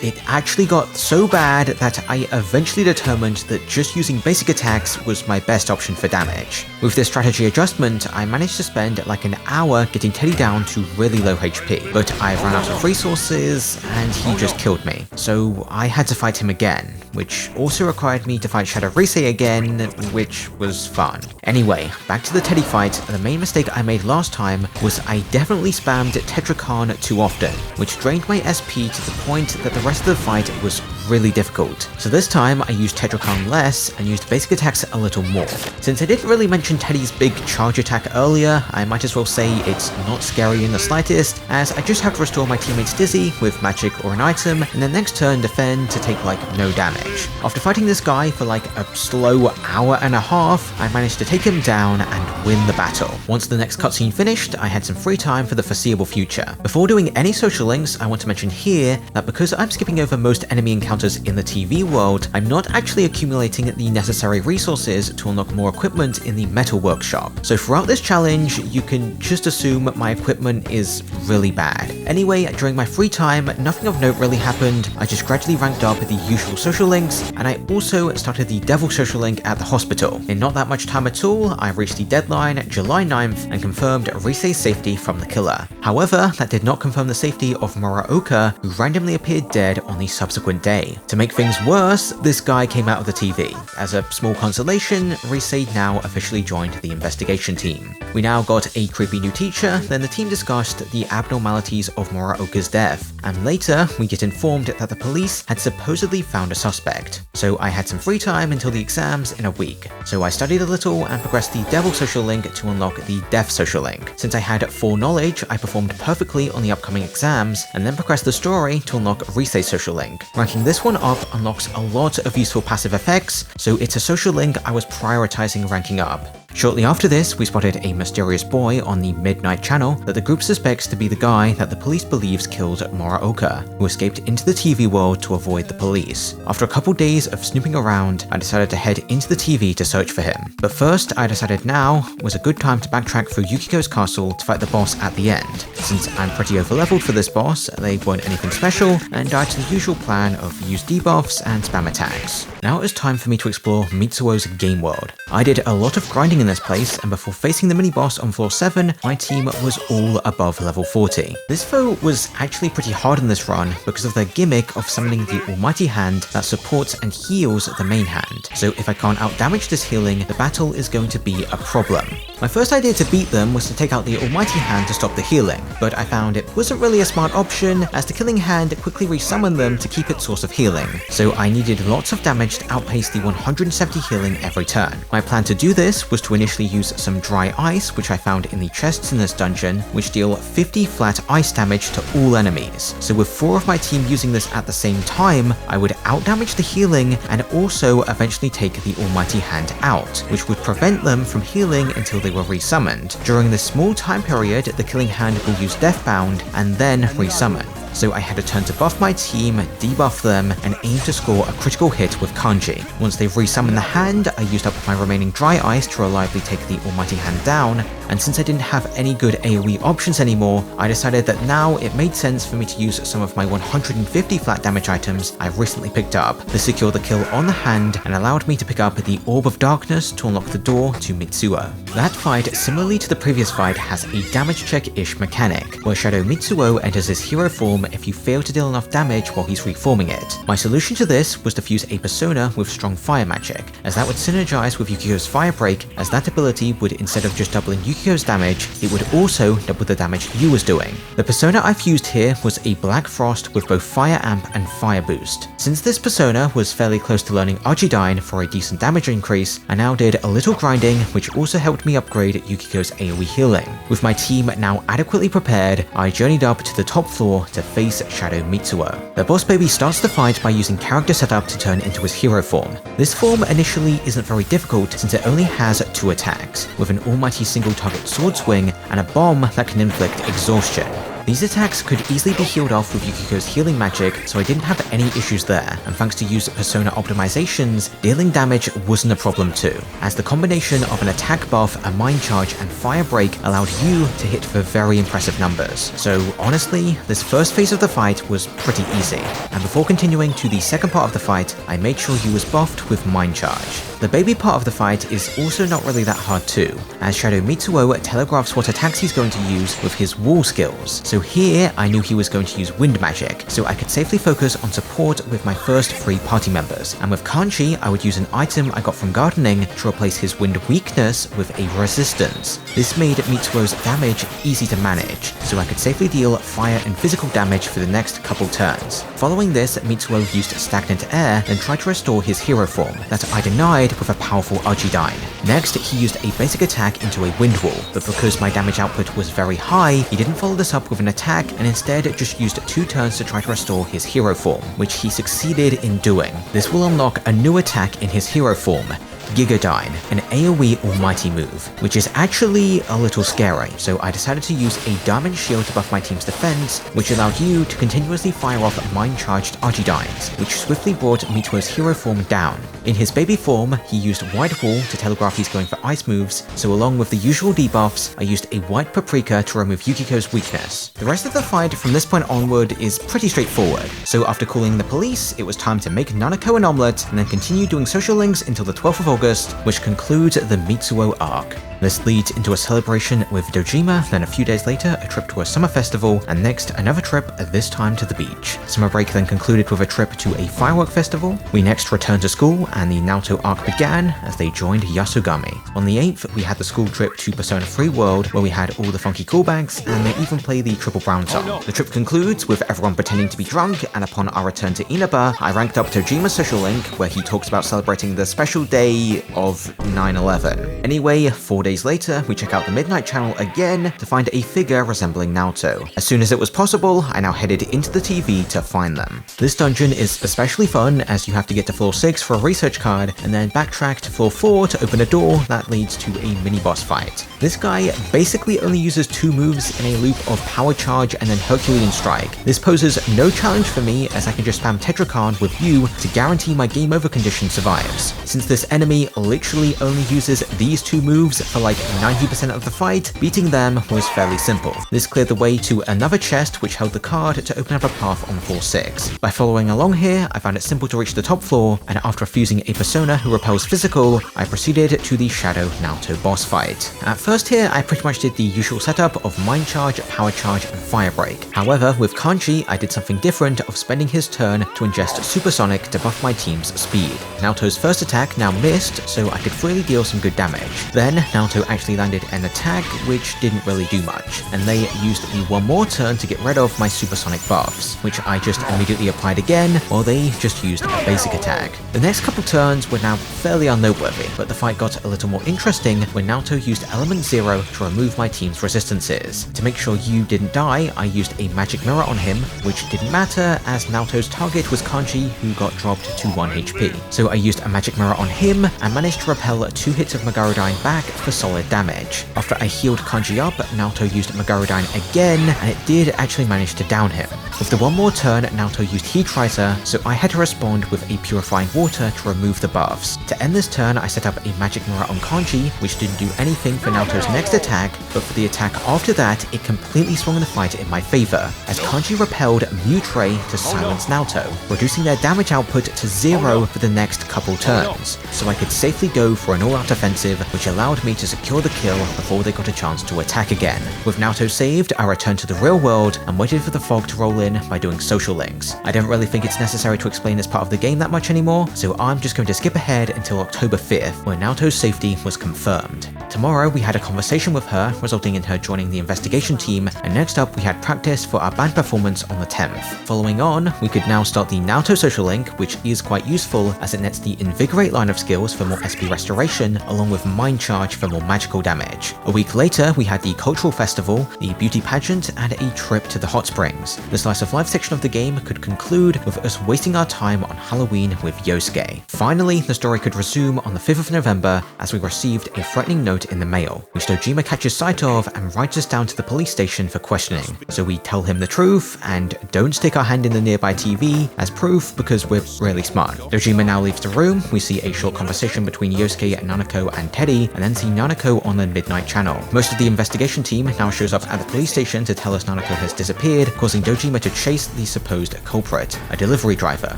It actually got so bad that I eventually determined that just using basic attacks was my best option for damage. With this strategy adjustment, I managed to spend like an hour getting Teddy down to really low HP, but I ran out of resources and he just killed me, so I had to fight him again, which also required me to fight Shadow Risei again, which was fun. Anyway, back to the Teddy fight. The main mistake I made last time was I definitely spammed Tetrakan too often, which drained my SP to the point that the rest of the fight was really difficult. So this time I used Tetrakan less and used basic attacks a little more. Since I didn't really mention Teddy's big charge attack earlier, I might as well say it's not scary in the slightest, as I just have to restore my teammates dizzy with magic or an item, and then next turn defend to take like no damage. After fighting this guy for like a slow hour and a half, I managed to take him down and win the battle. Once the next cutscene finished, I had some free time for the foreseeable future. Before doing any social links, I want to mention here that because I'm skipping over most enemy encounters in the TV world, I'm not actually accumulating the necessary resources to unlock more equipment in the metal workshop. So throughout this challenge, you can just assume my equipment is really bad. Anyway, during my free time, nothing of note really happened. I just gradually ranked up the usual social links, and I also started the devil social link at the hospital. In not that much time at all, I reached the deadline July 9th and confirmed Risei's safety from the killer. However, that did not confirm the safety of Muraoka, who randomly appeared dead on the subsequent day. To make things worse, this guy came out of the TV. As a small consolation, Risei now officially joined the investigation team. We now got a creepy new teacher, then the team discussed the abnormalities of Muraoka's death, and later we get informed that the police had supposedly found a suspect. So I had some free time until the exams in a week. So I studied a little and progressed the devil social link to unlock the death social link. Since I had foreknowledge, I performed perfectly on the upcoming exams, and then progressed the story to unlock Risei's social link. Ranking this one up unlocks a lot of useful passive effects, so it's a social link I was prioritizing ranking up. Shortly after this, we spotted a mysterious boy on the Midnight Channel that the group suspects to be the guy that the police believes killed Muraoka, who escaped into the TV world to avoid the police. After a couple days of snooping around, I decided to head into the TV to search for him. But first, I decided now was a good time to backtrack through Yukiko's castle to fight the boss at the end. Since I'm pretty overleveled for this boss, they weren't anything special, and I had the usual plan of use debuffs and spam attacks. Now it was time for me to explore Mitsuo's game world. I did a lot of grinding in this place, and before facing the mini-boss on floor 7, my team was all above level 40. This foe was actually pretty hard in this run because of their gimmick of summoning the almighty hand that supports and heals the main hand. So if I can't outdamage this healing, the battle is going to be a problem. My first idea to beat them was to take out the Almighty Hand to stop the healing, but I found it wasn't really a smart option as the Killing Hand quickly resummoned them to keep its source of healing, so I needed lots of damage to outpace the 170 healing every turn. My plan to do this was to initially use some dry ice, which I found in the chests in this dungeon, which deal 50 flat ice damage to all enemies. So with 4 of my team using this at the same time, I would outdamage the healing and also eventually take the Almighty Hand out, which would prevent them from healing until they were resummoned. During this small time period, the Killing Hand will use Deathbound and then resummon. So I had to turn to buff my team, debuff them, and aim to score a critical hit with Kanji. Once they've resummoned the hand, I used up my remaining dry ice to reliably take the Almighty Hand down, and since I didn't have any good AoE options anymore, I decided that now it made sense for me to use some of my 150 flat damage items I've recently picked up. This secured the kill on the hand and allowed me to pick up the Orb of Darkness to unlock the door to Mitsuo. That fight, similarly to the previous fight, has a damage check-ish mechanic, where Shadow Mitsuo enters his hero form if you fail to deal enough damage while he's reforming it. My solution to this was to fuse a persona with strong fire magic, as that would synergize with Yukiko's Fire Break, as that ability would, instead of just doubling Yukiko's damage, it would also double the damage Yu was doing. The persona I fused here was a Black Frost with both Fire Amp and Fire Boost. Since this persona was fairly close to learning Argidyne for a decent damage increase, I now did a little grinding, which also helped me upgrade Yukiko's AoE healing. With my team now adequately prepared, I journeyed up to the top floor to face Shadow Mitsuo. The boss baby starts the fight by using character setup to turn into his hero form. This form initially isn't very difficult since it only has 2 attacks, with an almighty single target sword swing and a bomb that can inflict exhaustion. These attacks could easily be healed off with Yukiko's healing magic, so I didn't have any issues there, and thanks to use persona optimizations, dealing damage wasn't a problem too, as the combination of an attack buff, a mind charge, and fire break allowed Yu to hit for very impressive numbers. So honestly, this first phase of the fight was pretty easy, and before continuing to the second part of the fight, I made sure Yu was buffed with mind charge. The baby part of the fight is also not really that hard too, as Shadow Mitsuo telegraphs what attacks he's going to use with his wall skills, so here I knew he was going to use wind magic, so I could safely focus on support with my first 3 party members, and with Kanji I would use an item I got from gardening to replace his wind weakness with a resistance. This made Mitsuo's damage easy to manage, so I could safely deal fire and physical damage for the next couple turns. Following this, Mitsuo used stagnant air and tried to restore his hero form, that I denied with a powerful Argidyne. Next, he used a basic attack into a wind wall, but because my damage output was very high, he didn't follow this up with an attack and instead just used 2 turns to try to restore his hero form, which he succeeded in doing. This will unlock a new attack in his hero form, Gigadyne, an AoE almighty move, which is actually a little scary, so I decided to use a diamond shield to buff my team's defense, which allowed Yu to continuously fire off mind-charged Argidynes, which swiftly brought Mitsuo's hero form down. In his baby form, he used White Wall to telegraph he's going for ice moves, so along with the usual debuffs, I used a White Paprika to remove Yukiko's weakness. The rest of the fight from this point onward is pretty straightforward, so after calling the police, it was time to make Nanako an omelette and then continue doing social links until the 12th of August, which concludes the Mitsuo arc. This leads into a celebration with Dojima, then a few days later a trip to a summer festival, and next another trip, this time to the beach. Summer break then concluded with a trip to a firework festival. We next returned to school and the Naoto arc began as they joined Yasogami. On the 8th we had the school trip to Persona 3 World where we had all the funky callbacks and they even play the Triple Brown song. The trip concludes with everyone pretending to be drunk, and upon our return to Inaba, I ranked up Dojima's social link where he talks about celebrating the special day of 9/11. Anyway, 4 days later, we check out the Midnight Channel again to find a figure resembling Naoto. As soon as it was possible, I now headed into the TV to find them. This dungeon is especially fun as you have to get to floor 6 for a research card, and then backtrack to floor 4 to open a door that leads to a mini-boss fight. This guy basically only uses 2 moves in a loop of Power Charge and then Herculean Strike. This poses no challenge for me as I can just spam Tetracard with Yu to guarantee my game over condition survives. Since this enemy literally only uses these 2 moves for like 90% of the fight, beating them was fairly simple. This cleared the way to another chest which held the card to open up a path on floor 6. By following along here, I found it simple to reach the top floor, and after fusing a persona who repels physical, I proceeded to the Shadow Naoto boss fight. At first here, I pretty much did the usual setup of Mind Charge, Power Charge, and Fire Break. However, with Kanji, I did something different of spending his turn to ingest Supersonic to buff my team's speed. Naoto's first attack now missed, so I could freely deal some good damage. Then, Naoto Naoto actually landed an attack which didn't really do much, and they used the one more turn to get rid of my supersonic buffs, which I just immediately applied again, while they just used a basic attack. The next couple turns were now fairly unnoteworthy, but the fight got a little more interesting when Naoto used Element Zero to remove my team's resistances. To make sure you didn't die, I used a magic mirror on him, which didn't matter as Naoto's target was Kanji, who got dropped to 1 HP. So I used a magic mirror on him and managed to repel 2 hits of Magarudyne back for solid damage. After I healed Kanji up, Naoto used Magarudyne again, and it did actually manage to down him. With the one more turn, Naoto used Heat Riser, so I had to respond with a Purifying Water to remove the buffs. To end this turn, I set up a magic mirror on Kanji, which didn't do anything for Naoto's next attack, but for the attack after that, it completely swung the fight in my favor, as Kanji repelled Mute Ray to silence Naoto, reducing their damage output to 0 for the next couple turns, so I could safely go for an all-out offensive, which allowed me to secure the kill before they got a chance to attack again. With Naoto saved, I returned to the real world and waited for the fog to roll in by doing social links. I don't really think it's necessary to explain this part of the game that much anymore, so I'm just going to skip ahead until October 5th, where Naoto's safety was confirmed. Tomorrow we had a conversation with her, resulting in her joining the investigation team, and next up we had practice for our band performance on the 10th. Following on, we could now start the Naoto social link, which is quite useful as it nets the Invigorate line of skills for more SP restoration, along with Mind Charge for more magical damage. A week later, we had the cultural festival, the beauty pageant, and a trip to the hot springs. The slice of life section of the game could conclude with us wasting our time on Halloween with Yosuke. Finally, the story could resume on the 5th of November as we received a threatening note in the mail, which Dojima catches sight of and writes us down to the police station for questioning. So we tell him the truth and don't stick our hand in the nearby TV as proof because we're really smart. Dojima now leaves the room, we see a short conversation between Yosuke, Nanako, and Teddy, and then see Nanako on the Midnight Channel. Most of the investigation team now shows up at the police station to tell us Nanako has disappeared, causing Dojima to chase the supposed culprit, a delivery driver.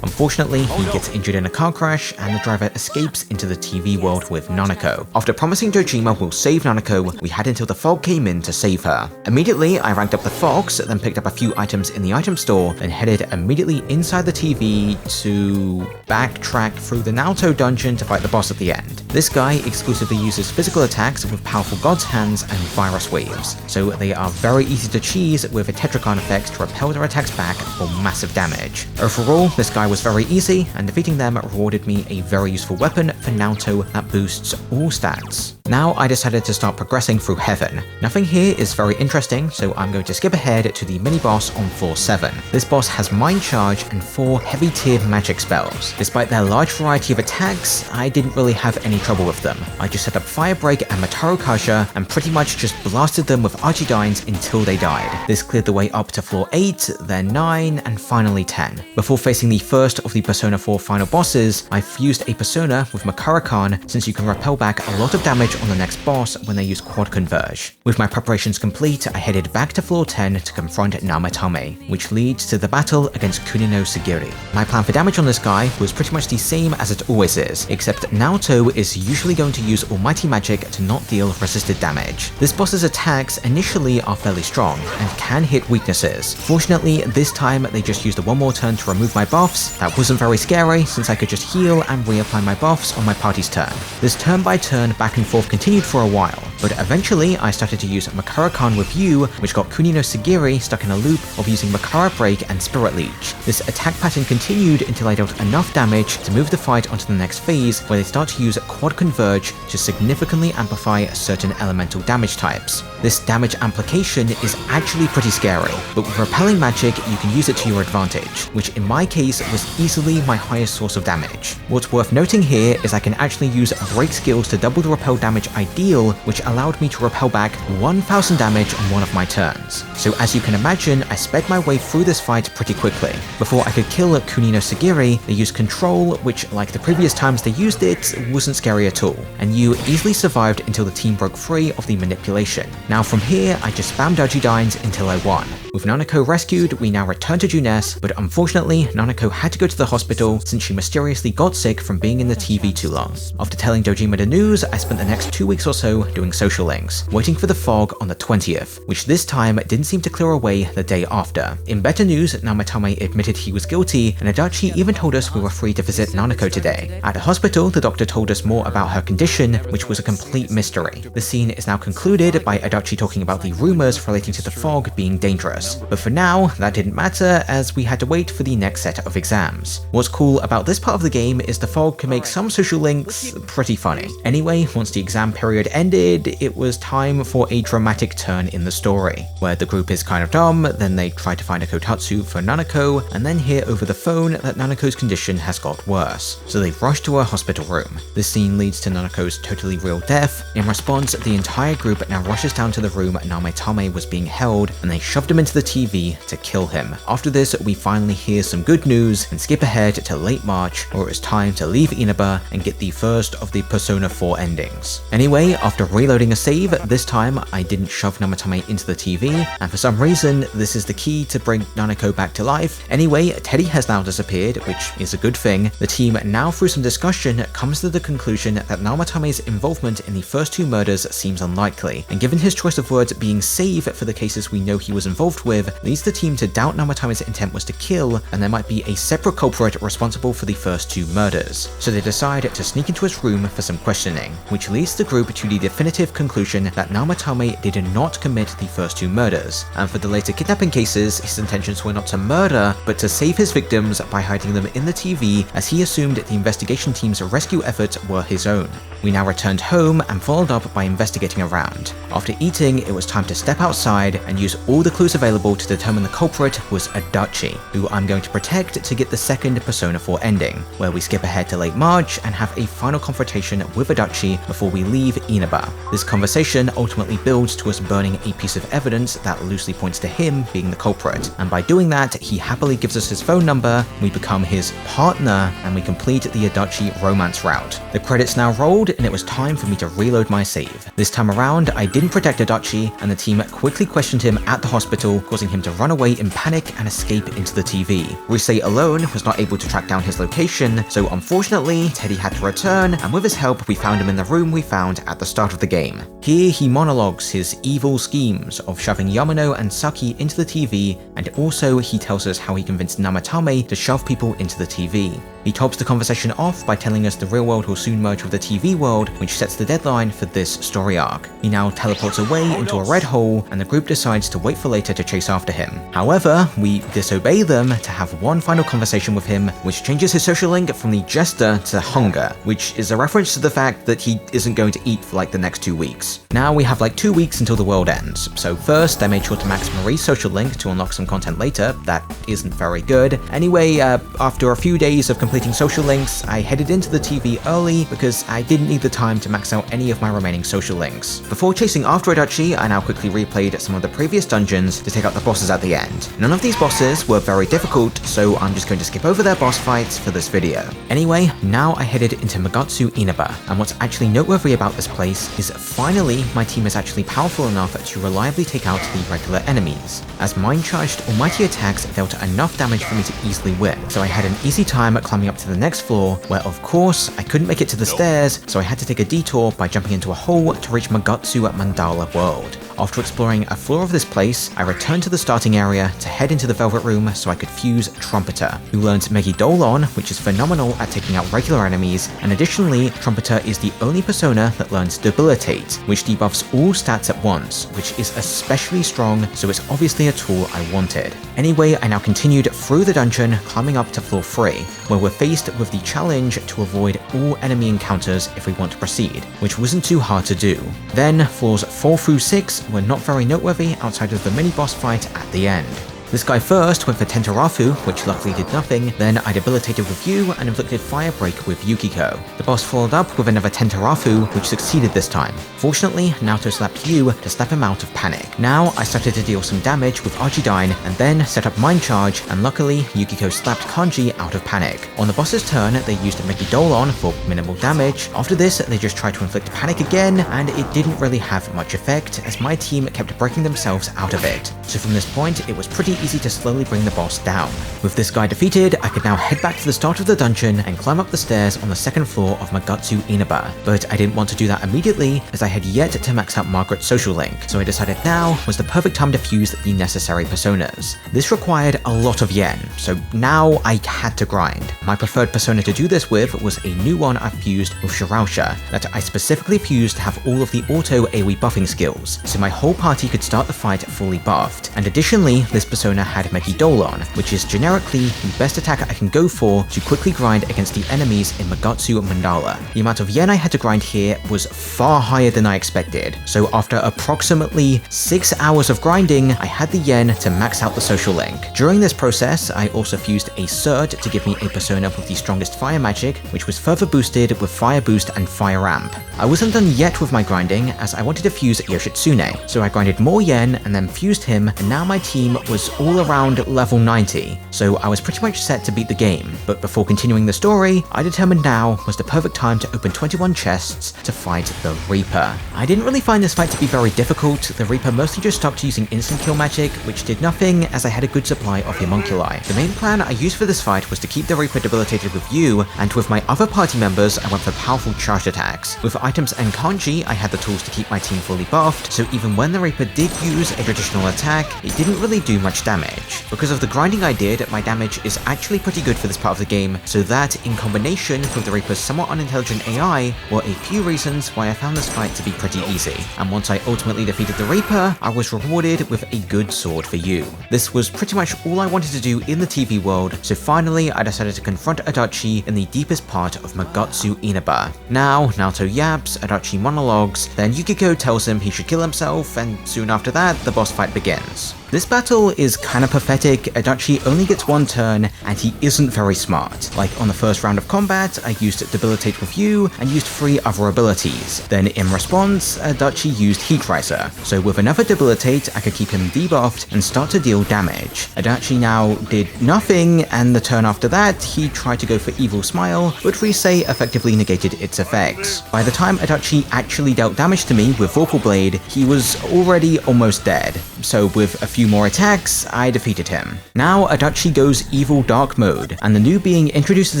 Unfortunately, he gets injured in a car crash, and the driver escapes into the TV world with Nanako. After promising Dojima will save Nanako, we had until the fog came in to save her. Immediately, I ranked up the fogs, then picked up a few items in the item store, then headed immediately inside the TV to backtrack through the Naoto dungeon to fight the boss at the end. This guy exclusively uses physical attacks with powerful God's Hands and Virus Waves, so they are very easy to cheese with a Tetragon effect to repel their attacks back for massive damage. Overall, this guy was very easy, and defeating them rewarded me a very useful weapon for Naoto that boosts all stats. Now I decided to start progressing through Heaven. Nothing here is very interesting, so I'm going to skip ahead to the mini-boss on floor 7. This boss has Mind Charge and 4 heavy-tier magic spells. Despite their large variety of attacks, I didn't really have any trouble with them. I just set up Fire Break and Mataro Kaja and pretty much just blasted them with Archidines until they died. This cleared the way up to floor 8, then 9, and finally 10. Before facing the first of the Persona 4 final bosses, I fused a Persona with Makarakan since you can repel back a lot of damage on the next boss when they use Quad Converge. With my preparations complete, I headed back to floor 10 to confront Namatame, which leads to the battle against Kunino Sagiri. My plan for damage on this guy was pretty much the same as it always is, except Naoto is usually going to use Almighty Magic to not deal resisted damage. This boss's attacks initially are fairly strong and can hit weaknesses. Fortunately, this time they just used a one more turn to remove my buffs. That wasn't very scary since I could just heal and reapply my buffs on my party's turn. This turn by turn back and forth continued for a while, but eventually I started to use Makarakan with You, which got Kunino Sagiri stuck in a loop of using Makara Break and Spirit Leech. This attack pattern continued until I dealt enough damage to move the fight onto the next phase, where they start to use Quad Converge to significantly amplify certain elemental damage types. This damage amplification is actually pretty scary, but with repelling magic you can use it to your advantage, which in my case was easily my highest source of damage. What's worth noting here is I can actually use break skills to double the repel damage ideal, which allowed me to repel back 1000 damage on one of my turns. So as you can imagine, I sped my way through this fight pretty quickly. Before I could kill Kunino Sagiri, they used Control, which like the previous times they used it, wasn't scary at all, and you easily survived until the team broke free of the manipulation. Now from here, I just spammed Archidines until I won. With Nanako rescued, we now return to Junes, but unfortunately, Nanako had to go to the hospital since she mysteriously got sick from being in the TV too long. After telling Dojima the news, I spent the next 2 weeks or so doing social links, waiting for the fog on the 20th, which this time didn't seem to clear away the day after. In better news, Namatame admitted he was guilty, and Adachi even told us we were free to visit Nanako today. At the hospital, the doctor told us more about her condition, which was a complete mystery. The scene is now concluded by Adachi talking about the rumors relating to the fog being dangerous. But for now, that didn't matter as we had to wait for the next set of exams. What's cool about this part of the game is the fog can make some social links pretty funny. Anyway, once the exam period ended, it was time for a dramatic turn in the story, where the group is kind of dumb, then they try to find a kotatsu for Nanako, and then hear over the phone that Nanako's condition has got worse. So they rush to her hospital room. This scene leads to Nanako's totally real death. In response, the entire group now rushes down to the room Namatame was being held, and they shoved him into the TV to kill him. After this, we finally hear some good news and skip ahead to late March, where it was time to leave Inaba and get the first of the Persona 4 endings. Anyway, after reloading a save, this time I didn't shove Namatame into the TV, and for some reason, this is the key to bring Nanako back to life. Anyway, Teddy has now disappeared, which is a good thing. The team, now through some discussion, comes to the conclusion that Namatame's involvement in the first 2 murders seems unlikely, and given his choice of words being save for the cases we know he was involved with, leads the team to doubt Namatame's intent was to kill, and there might be a separate culprit responsible for the first 2 murders. So they decide to sneak into his room for some questioning, which leads the group to the definitive conclusion that Namatame did not commit the first 2 murders, and for the later kidnapping cases, his intentions were not to murder, but to save his victims by hiding them in the TV, as he assumed the investigation team's rescue efforts were his own. We now returned home and followed up by investigating around. After eating, it was time to step outside and use all the clues available to determine the culprit was Adachi, who I'm going to protect to get the second Persona 4 ending, where we skip ahead to late March and have a final confrontation with Adachi before we leave Inaba. This conversation ultimately builds to us burning a piece of evidence that loosely points to him being the culprit, and by doing that, he happily gives us his phone number, we become his partner, and we complete the Adachi romance route. The credits now rolled, and it was time for me to reload my save. This time around, I didn't protect Adachi, and the team quickly questioned him at the hospital, causing him to run away in panic and escape into the TV. Rise alone was not able to track down his location, so unfortunately, Teddy had to return, and with his help, we found him in the room we found at the start of the game. Here, he monologues his evil schemes of shoving Yamano and Saki into the TV, and also he tells us how he convinced Namatame to shove people into the TV. He tops the conversation off by telling us the real world will soon merge with the TV world, which sets the deadline for this story arc. He now teleports away into a red hole, and the group decides to wait for later to chase after him. However, we disobey them to have one final conversation with him, which changes his social link from the jester to hunger, which is a reference to the fact that he isn't going to eat for like the next 2 weeks. Now we have like 2 weeks until the world ends, so first I made sure to max Marie's social link to unlock some content later. That isn't very good. Anyway, after a few days of completing social links, I headed into the TV early because I didn't need the time to max out any of my remaining social links. Before chasing after Adachi, I now quickly replayed some of the previous dungeons to take out the bosses at the end. None of these bosses were very difficult, so I'm just going to skip over their boss fights for this video. Anyway, now I headed into Magatsu Inaba, and what's actually noteworthy about this place is finally my team is actually powerful enough to reliably take out the regular enemies, as mind-charged almighty attacks dealt enough damage for me to easily win, so I had an easy time climbing up to the next floor, where of course I couldn't make it to the stairs, so I had to take a detour by jumping into a hole to reach Magatsu Mandala World. After exploring a floor of this place, I returned to the starting area to head into the Velvet Room so I could fuse Trumpeter, who learns Megidolon, which is phenomenal at taking out regular enemies, and additionally, Trumpeter is the only persona that learns Debilitate, which debuffs all stats at once, which is especially strong, so it's obviously a tool I wanted. Anyway, I now continued through the dungeon, climbing up to floor 3, where we're faced with the challenge to avoid all enemy encounters if we want to proceed, which wasn't too hard to do. Then, floors 4 through 6 were not very noteworthy outside of the mini-boss fight at the end. This guy first went for Tentarafu, which luckily did nothing, then I debilitated with Yu and inflicted Fire Break with Yukiko. The boss followed up with another Tentarafu, which succeeded this time. Fortunately, Naoto slapped Yu to snap him out of panic. Now I started to deal some damage with Archidine and then set up Mind Charge, and luckily Yukiko slapped Kanji out of panic. On the boss's turn, they used Megidolon for minimal damage. After this, they just tried to inflict panic again, and it didn't really have much effect as my team kept breaking themselves out of it. So from this point, it was pretty easy to slowly bring the boss down. With this guy defeated, I could now head back to the start of the dungeon and climb up the stairs on the second floor of Magatsu Inaba. But I didn't want to do that immediately as I had yet to max out Margaret's social link, so I decided now was the perfect time to fuse the necessary personas. This required a lot of yen, so now I had to grind. My preferred persona to do this with was a new one I fused with Shirausha that I specifically fused to have all of the auto AoE buffing skills, so my whole party could start the fight fully buffed. And additionally, this persona had Megidolon, which is generically the best attack I can go for to quickly grind against the enemies in Magatsu Mandala. The amount of yen I had to grind here was far higher than I expected, so after approximately 6 hours of grinding, I had the yen to max out the social link. During this process, I also fused a Surd to give me a persona with the strongest fire magic, which was further boosted with Fire Boost and Fire Ramp. I wasn't done yet with my grinding as I wanted to fuse Yoshitsune, so I grinded more yen and then fused him, and now my team was all around level 90, so I was pretty much set to beat the game. But before continuing the story, I determined now was the perfect time to open 21 chests to fight the Reaper. I didn't really find this fight to be very difficult. The Reaper mostly just stopped using instant kill magic, which did nothing as I had a good supply of homunculi. The main plan I used for this fight was to keep the Reaper debilitated with Yu, and with my other party members I went for powerful charged attacks. With items and kanji, I had the tools to keep my team fully buffed, so even when the Reaper did use a traditional attack, it didn't really do much damage. Because of the grinding I did, my damage is actually pretty good for this part of the game, so that, in combination with the Reaper's somewhat unintelligent AI, were a few reasons why I found this fight to be pretty easy. And once I ultimately defeated the Reaper, I was rewarded with a good sword for Yu. This was pretty much all I wanted to do in the TV world, so finally I decided to confront Adachi in the deepest part of Magatsu Inaba. Now, Naoto yaps, Adachi monologues, then Yukiko tells him he should kill himself, and soon after that, the boss fight begins. This battle is kinda pathetic. Adachi only gets one turn, and he isn't very smart. Like on the first round of combat, I used Debilitate with Yu and used 3 other abilities. Then in response, Adachi used Heat Riser, so with another Debilitate, I could keep him debuffed and start to deal damage. Adachi now did nothing, and the turn after that, he tried to go for Evil Smile, but Rise effectively negated its effects. By the time Adachi actually dealt damage to me with Vorpal Blade, he was already almost dead. So with a few more attacks, I defeated him. Now Adachi goes Evil Dark mode, and the new being introduces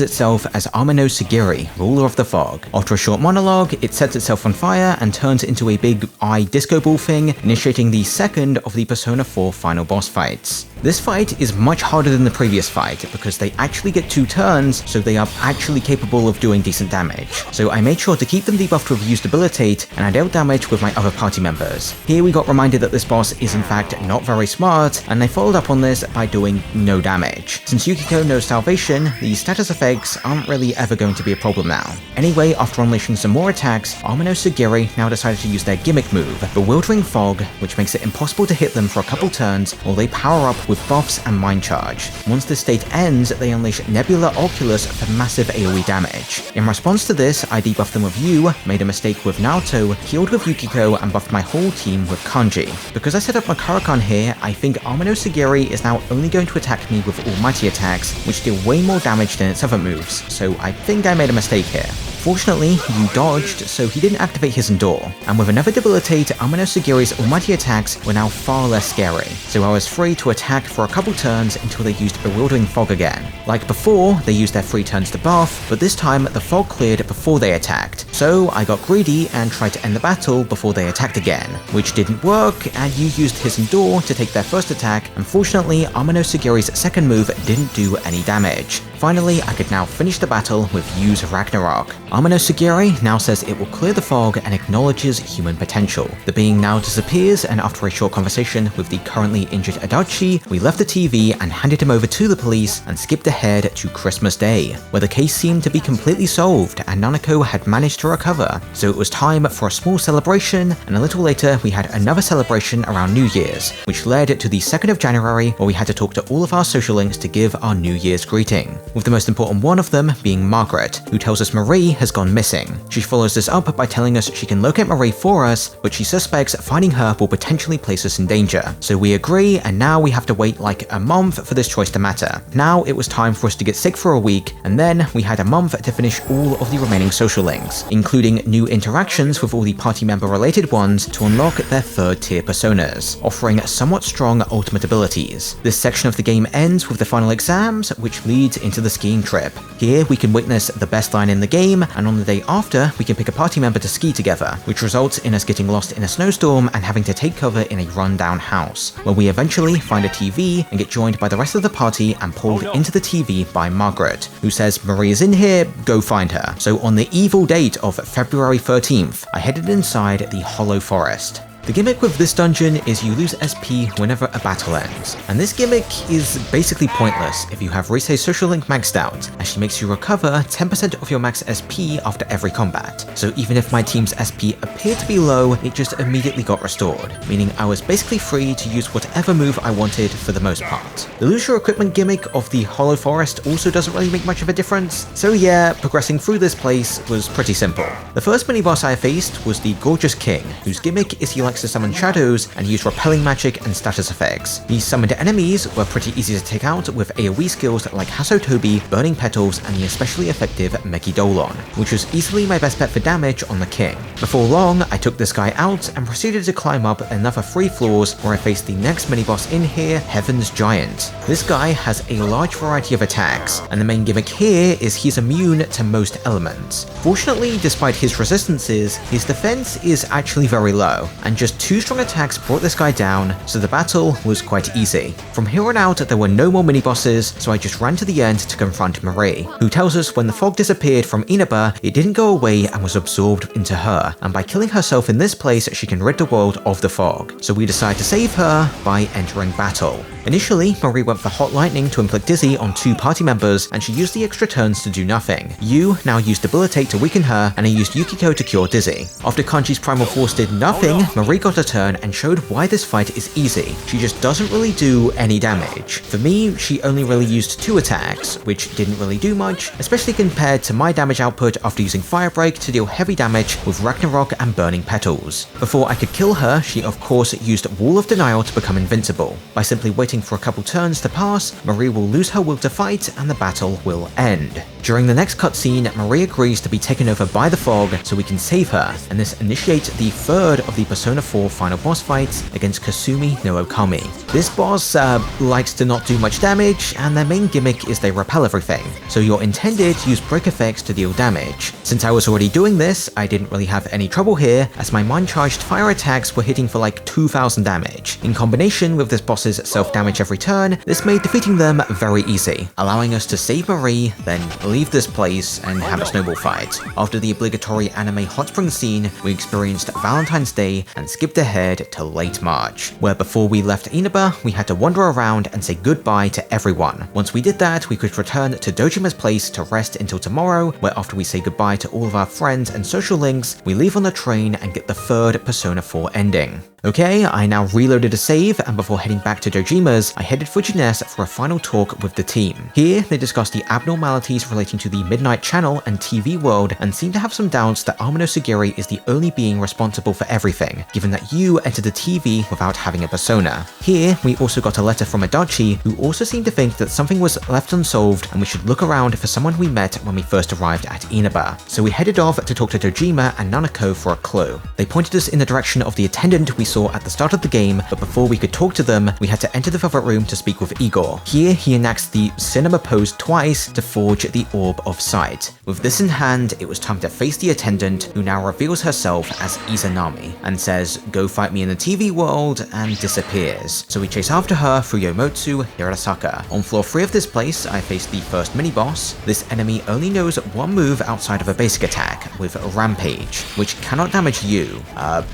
itself as Amano Sagiri, ruler of the fog. After a short monologue, it sets itself on fire and turns into a big eye disco ball thing, initiating the second of the Persona 4 final boss fights. This fight is much harder than the previous fight because they actually get 2 turns, so they are actually capable of doing decent damage. So I made sure to keep them debuffed with Use Debilitate, and I dealt damage with my other party members. Here we got reminded that this boss is in fact not very smart, and they followed up on this by doing no damage. Since Yukiko knows Salvation, the status effects aren't really ever going to be a problem now. Anyway, after unleashing some more attacks, Amano Sagiri now decided to use their gimmick move, Bewildering Fog, which makes it impossible to hit them for a couple turns while they power up with buffs and Mind Charge. Once this state ends, they unleash Nebula Oculus for massive AoE damage. In response to this, I debuffed them with Yu, made a mistake with Naoto, healed with Yukiko, and buffed my whole team with Kanji. Because I set up my Karakan here, I think Amano Sagiri is now only going to attack me with Almighty attacks, which deal way more damage than its other moves, so I think I made a mistake here. Fortunately, Yu dodged, so he didn't activate his Endure, and with another Debilitate, Amano Sagiri's Almighty attacks were now far less scary, so I was free to attack for a couple turns until they used Bewildering Fog again. Like before, they used their 3 turns to buff, but this time the fog cleared before they attacked, so I got greedy and tried to end the battle before they attacked again, which didn't work, and Yu used his Endure to take their first attack. Unfortunately, Amano Sagiri's second move didn't do any damage. Finally, I could now finish the battle with Use Ragnarok. Amano Sugiri now says it will clear the fog and acknowledges human potential. The being now disappears, and after a short conversation with the currently injured Adachi, we left the TV and handed him over to the police and skipped ahead to Christmas Day, where the case seemed to be completely solved and Nanako had managed to recover. So it was time for a small celebration, and a little later we had another celebration around New Year's, which led to the 2nd of January, where we had to talk to all of our social links to give our New Year's greeting, with the most important one of them being Margaret, who tells us Marie has gone missing. She follows this up by telling us she can locate Marie for us, but she suspects finding her will potentially place us in danger. So we agree, and now we have to wait like a month for this choice to matter. Now it was time for us to get sick for a week, and then we had a month to finish all of the remaining social links, including new interactions with all the party member related ones to unlock their 3rd tier personas, offering somewhat strong ultimate abilities. This section of the game ends with the final exams, which leads into the skiing trip. Here we can witness the best line in the game, and on the day after we can pick a party member to ski together, which results in us getting lost in a snowstorm and having to take cover in a rundown house, where we eventually find a TV and get joined by the rest of the party and pulled into the TV by Margaret, who says Marie is in here, go find her. So on the evil date of February 13th, I headed inside the Hollow Forest. The gimmick with this dungeon is you lose SP whenever a battle ends, and this gimmick is basically pointless if you have Rise's social link maxed out, as she makes you recover 10% of your max SP after every combat. So even if my team's SP appeared to be low, it just immediately got restored, meaning I was basically free to use whatever move I wanted for the most part. The lose your equipment gimmick of the Hollow Forest also doesn't really make much of a difference, so yeah, progressing through this place was pretty simple. The first mini-boss I faced was the Gorgeous King, whose gimmick is he likes to summon shadows and use repelling magic and status effects. These summoned enemies were pretty easy to take out with AoE skills like Hasotobi, Burning Petals, and the especially effective Megidolon, which was easily my best bet for damage on the king. Before long, I took this guy out and proceeded to climb up another 3 floors where I faced the next mini-boss in here, Heaven's Giant. This guy has a large variety of attacks, and the main gimmick here is he's immune to most elements. Fortunately, despite his resistances, his defense is actually very low, and just 2 strong attacks brought this guy down, so the battle was quite easy. From here on out, there were no more mini-bosses, so I just ran to the end to confront Marie, who tells us when the fog disappeared from Inaba, it didn't go away and was absorbed into her, and by killing herself in this place, she can rid the world of the fog. So we decide to save her by entering battle. Initially, Marie went for Hot Lightning to inflict Dizzy on 2 party members, and she used the extra turns to do nothing. Yu now used Debilitate to weaken her, and I used Yukiko to cure Dizzy. After Kanji's Primal Force did nothing, Marie got a turn and showed why this fight is easy. She just doesn't really do any damage. For me, she only really used 2 attacks, which didn't really do much, especially compared to my damage output after using Fire Break to deal heavy damage with Ragnarok and Burning Petals. Before I could kill her, she of course used Wall of Denial to become invincible. By simply waiting for a couple turns to pass, Marie will lose her will to fight and the battle will end. During the next cutscene, Marie agrees to be taken over by the fog so we can save her, and this initiates the 3rd of the Persona 4 final boss fights against Kasumi no Okami. This boss likes to not do much damage, and their main gimmick is they repel everything, so you're intended to use break effects to deal damage. Since I was already doing this, I didn't really have any trouble here, as my mind-charged fire attacks were hitting for like 2,000 damage. In combination with this boss's self-damage every turn, this made defeating them very easy, allowing us to save Marie, then leave this place and have a snowball fight. After the obligatory anime hot spring scene, we experienced Valentine's Day and skipped ahead to late March, where before we left Inaba, we had to wander around and say goodbye to everyone. Once we did that, we could return to Dojima's place to rest until tomorrow, where after we say goodbye to all of our friends and social links, we leave on the train and get the 3rd Persona 4 ending. Okay, I now reloaded a save, and before heading back to Dojima's, I headed for Jeunesse for a final talk with the team. Here, they discussed the abnormalities relating to the Midnight Channel and TV world, and seem to have some doubts that Amano Sugiri is the only being responsible for everything, given that you entered the TV without having a persona. Here, we also got a letter from Adachi, who also seemed to think that something was left unsolved and we should look around for someone we met when we first arrived at Inaba. So we headed off to talk to Dojima and Nanako for a clue. They pointed us in the direction of the attendant we saw saw at the start of the game, but before we could talk to them, we had to enter the Velvet Room to speak with Igor. Here, he enacts the cinema pose twice to forge the Orb of Sight. With this in hand, it was time to face the attendant, who now reveals herself as Izanami, and says, "Go fight me in the TV world," and disappears. So we chase after her through Yomotsu Hirasaka. On floor 3 of this place, I faced the first mini-boss. This enemy only knows one move outside of a basic attack, with Rampage, which cannot damage you.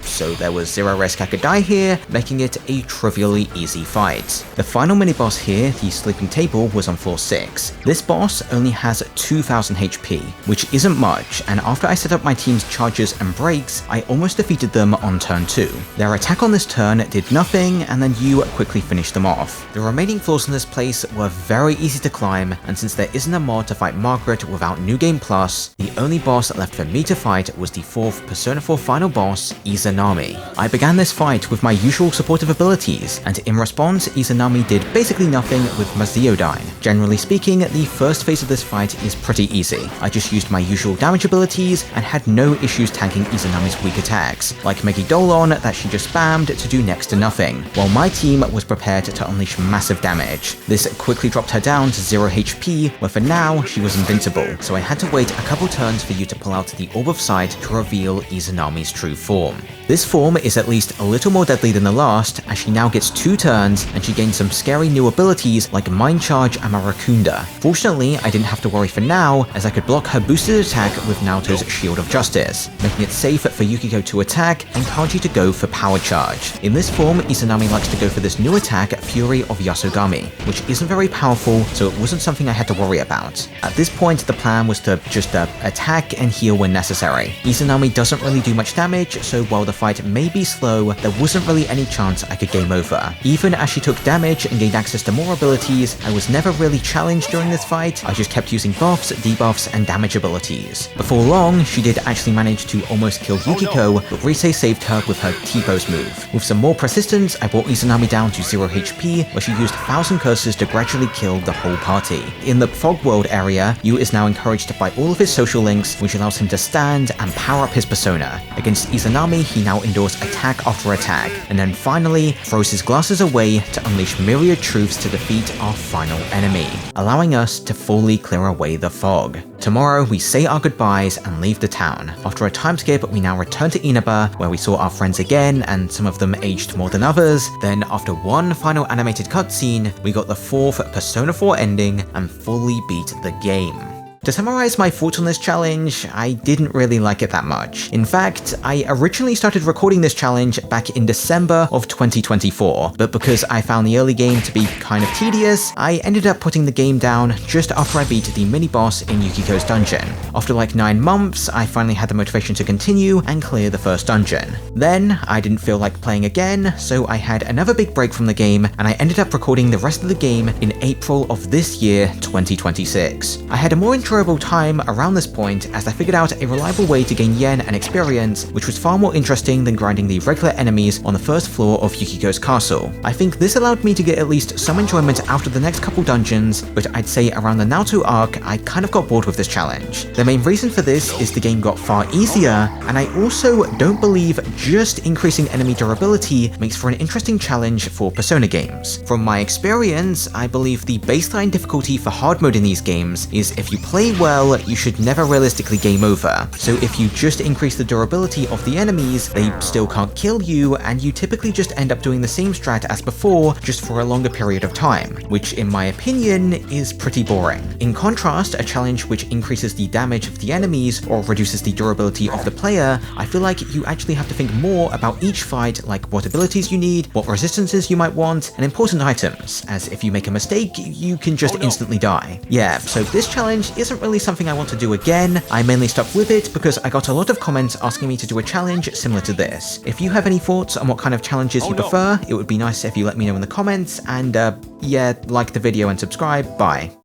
So there was zero risk I could die here, making it a trivially easy fight. The final mini-boss here, the Sleeping Table, was on floor 6. This boss only has 2000 HP, which isn't much, and after I set up my team's charges and breaks, I almost defeated them on turn 2. Their attack on this turn did nothing, and then you quickly finished them off. The remaining floors in this place were very easy to climb, and since there isn't a mod to fight Margaret without New Game Plus, the only boss left for me to fight was the 4th Persona 4 final boss, Izanami. I began this fight with my usual supportive abilities, and in response, Izanami did basically nothing with Maziodyne. Generally speaking, the first phase of this fight is pretty easy. I just used my usual damage abilities and had no issues tanking Izanami's weak attacks, like Megidolon that she just spammed to do next to nothing, while my team was prepared to unleash massive damage. This quickly dropped her down to 0 HP, where for now, she was invincible, so I had to wait a couple turns for you to pull out the Orb of Sight to reveal Izanami's true form. This form is at least a little more deadly than the last, as she now gets 2 turns and she gains some scary new abilities like Mind Charge and Marakunda. Fortunately, I didn't have to worry for now, as I could block her boosted attack with Naoto's Shield of Justice, making it safe for Yukiko to attack and Kaji to go for Power Charge. In this form, Izanami likes to go for this new attack, Fury of Yasogami, which isn't very powerful, so it wasn't something I had to worry about. At this point, the plan was to just attack and heal when necessary. Izanami doesn't really do much damage, so while the fight may be slow, there wasn't really any chance I could game over. Even as she took damage and gained access to more abilities, I was never really challenged during this fight. I just kept using buffs, debuffs, and damage abilities. Before long, she did actually manage to almost kill Yukiko, but Rise saved her with her T-pose move. With some more persistence, I brought Izanami down to 0 HP, where she used 1000 curses to gradually kill the whole party. In the Fog World area, Yu is now encouraged by all of his social links, which allows him to stand and power up his persona. Against Izanami, he now endures attack after attack, and then finally throws his glasses away to unleash myriad truths to defeat our final enemy, allowing us to fully clear away the fog. Tomorrow, we say our goodbyes and leave the town. After a time skip, we now return to Inaba, where we saw our friends again, and some of them aged more than others. Then, after one final animated cutscene, we got the 4th Persona 4 ending and fully beat the game. To summarize my thoughts on this challenge, I didn't really like it that much. In fact, I originally started recording this challenge back in December of 2024, but because I found the early game to be kind of tedious, I ended up putting the game down just after I beat the mini-boss in Yukiko's dungeon. After like 9 months, I finally had the motivation to continue and clear the first dungeon. Then, I didn't feel like playing again, so I had another big break from the game, and I ended up recording the rest of the game in April of this year, 2026. I had a more enjoyable time around this point, as I figured out a reliable way to gain yen and experience, which was far more interesting than grinding the regular enemies on the first floor of Yukiko's castle. I think this allowed me to get at least some enjoyment out of the next couple dungeons, but I'd say around the Naoto arc, I kind of got bored with this challenge. The main reason for this is the game got far easier, and I also don't believe just increasing enemy durability makes for an interesting challenge for Persona games. From my experience, I believe the baseline difficulty for hard mode in these games is if you play well, you should never realistically game over. So if you just increase the durability of the enemies, they still can't kill you, and you typically just end up doing the same strat as before, just for a longer period of time, which in my opinion is pretty boring. In contrast, a challenge which increases the damage of the enemies or reduces the durability of the player, I feel like you actually have to think more about each fight, like what abilities you need, what resistances you might want, and important items, as if you make a mistake, you can just instantly die. Yeah, so this challenge isn't really something I want to do again. I mainly stuck with it because I got a lot of comments asking me to do a challenge similar to this. If you have any thoughts on what kind of challenges you prefer, it would be nice if you let me know in the comments, and yeah, like the video and subscribe. Bye.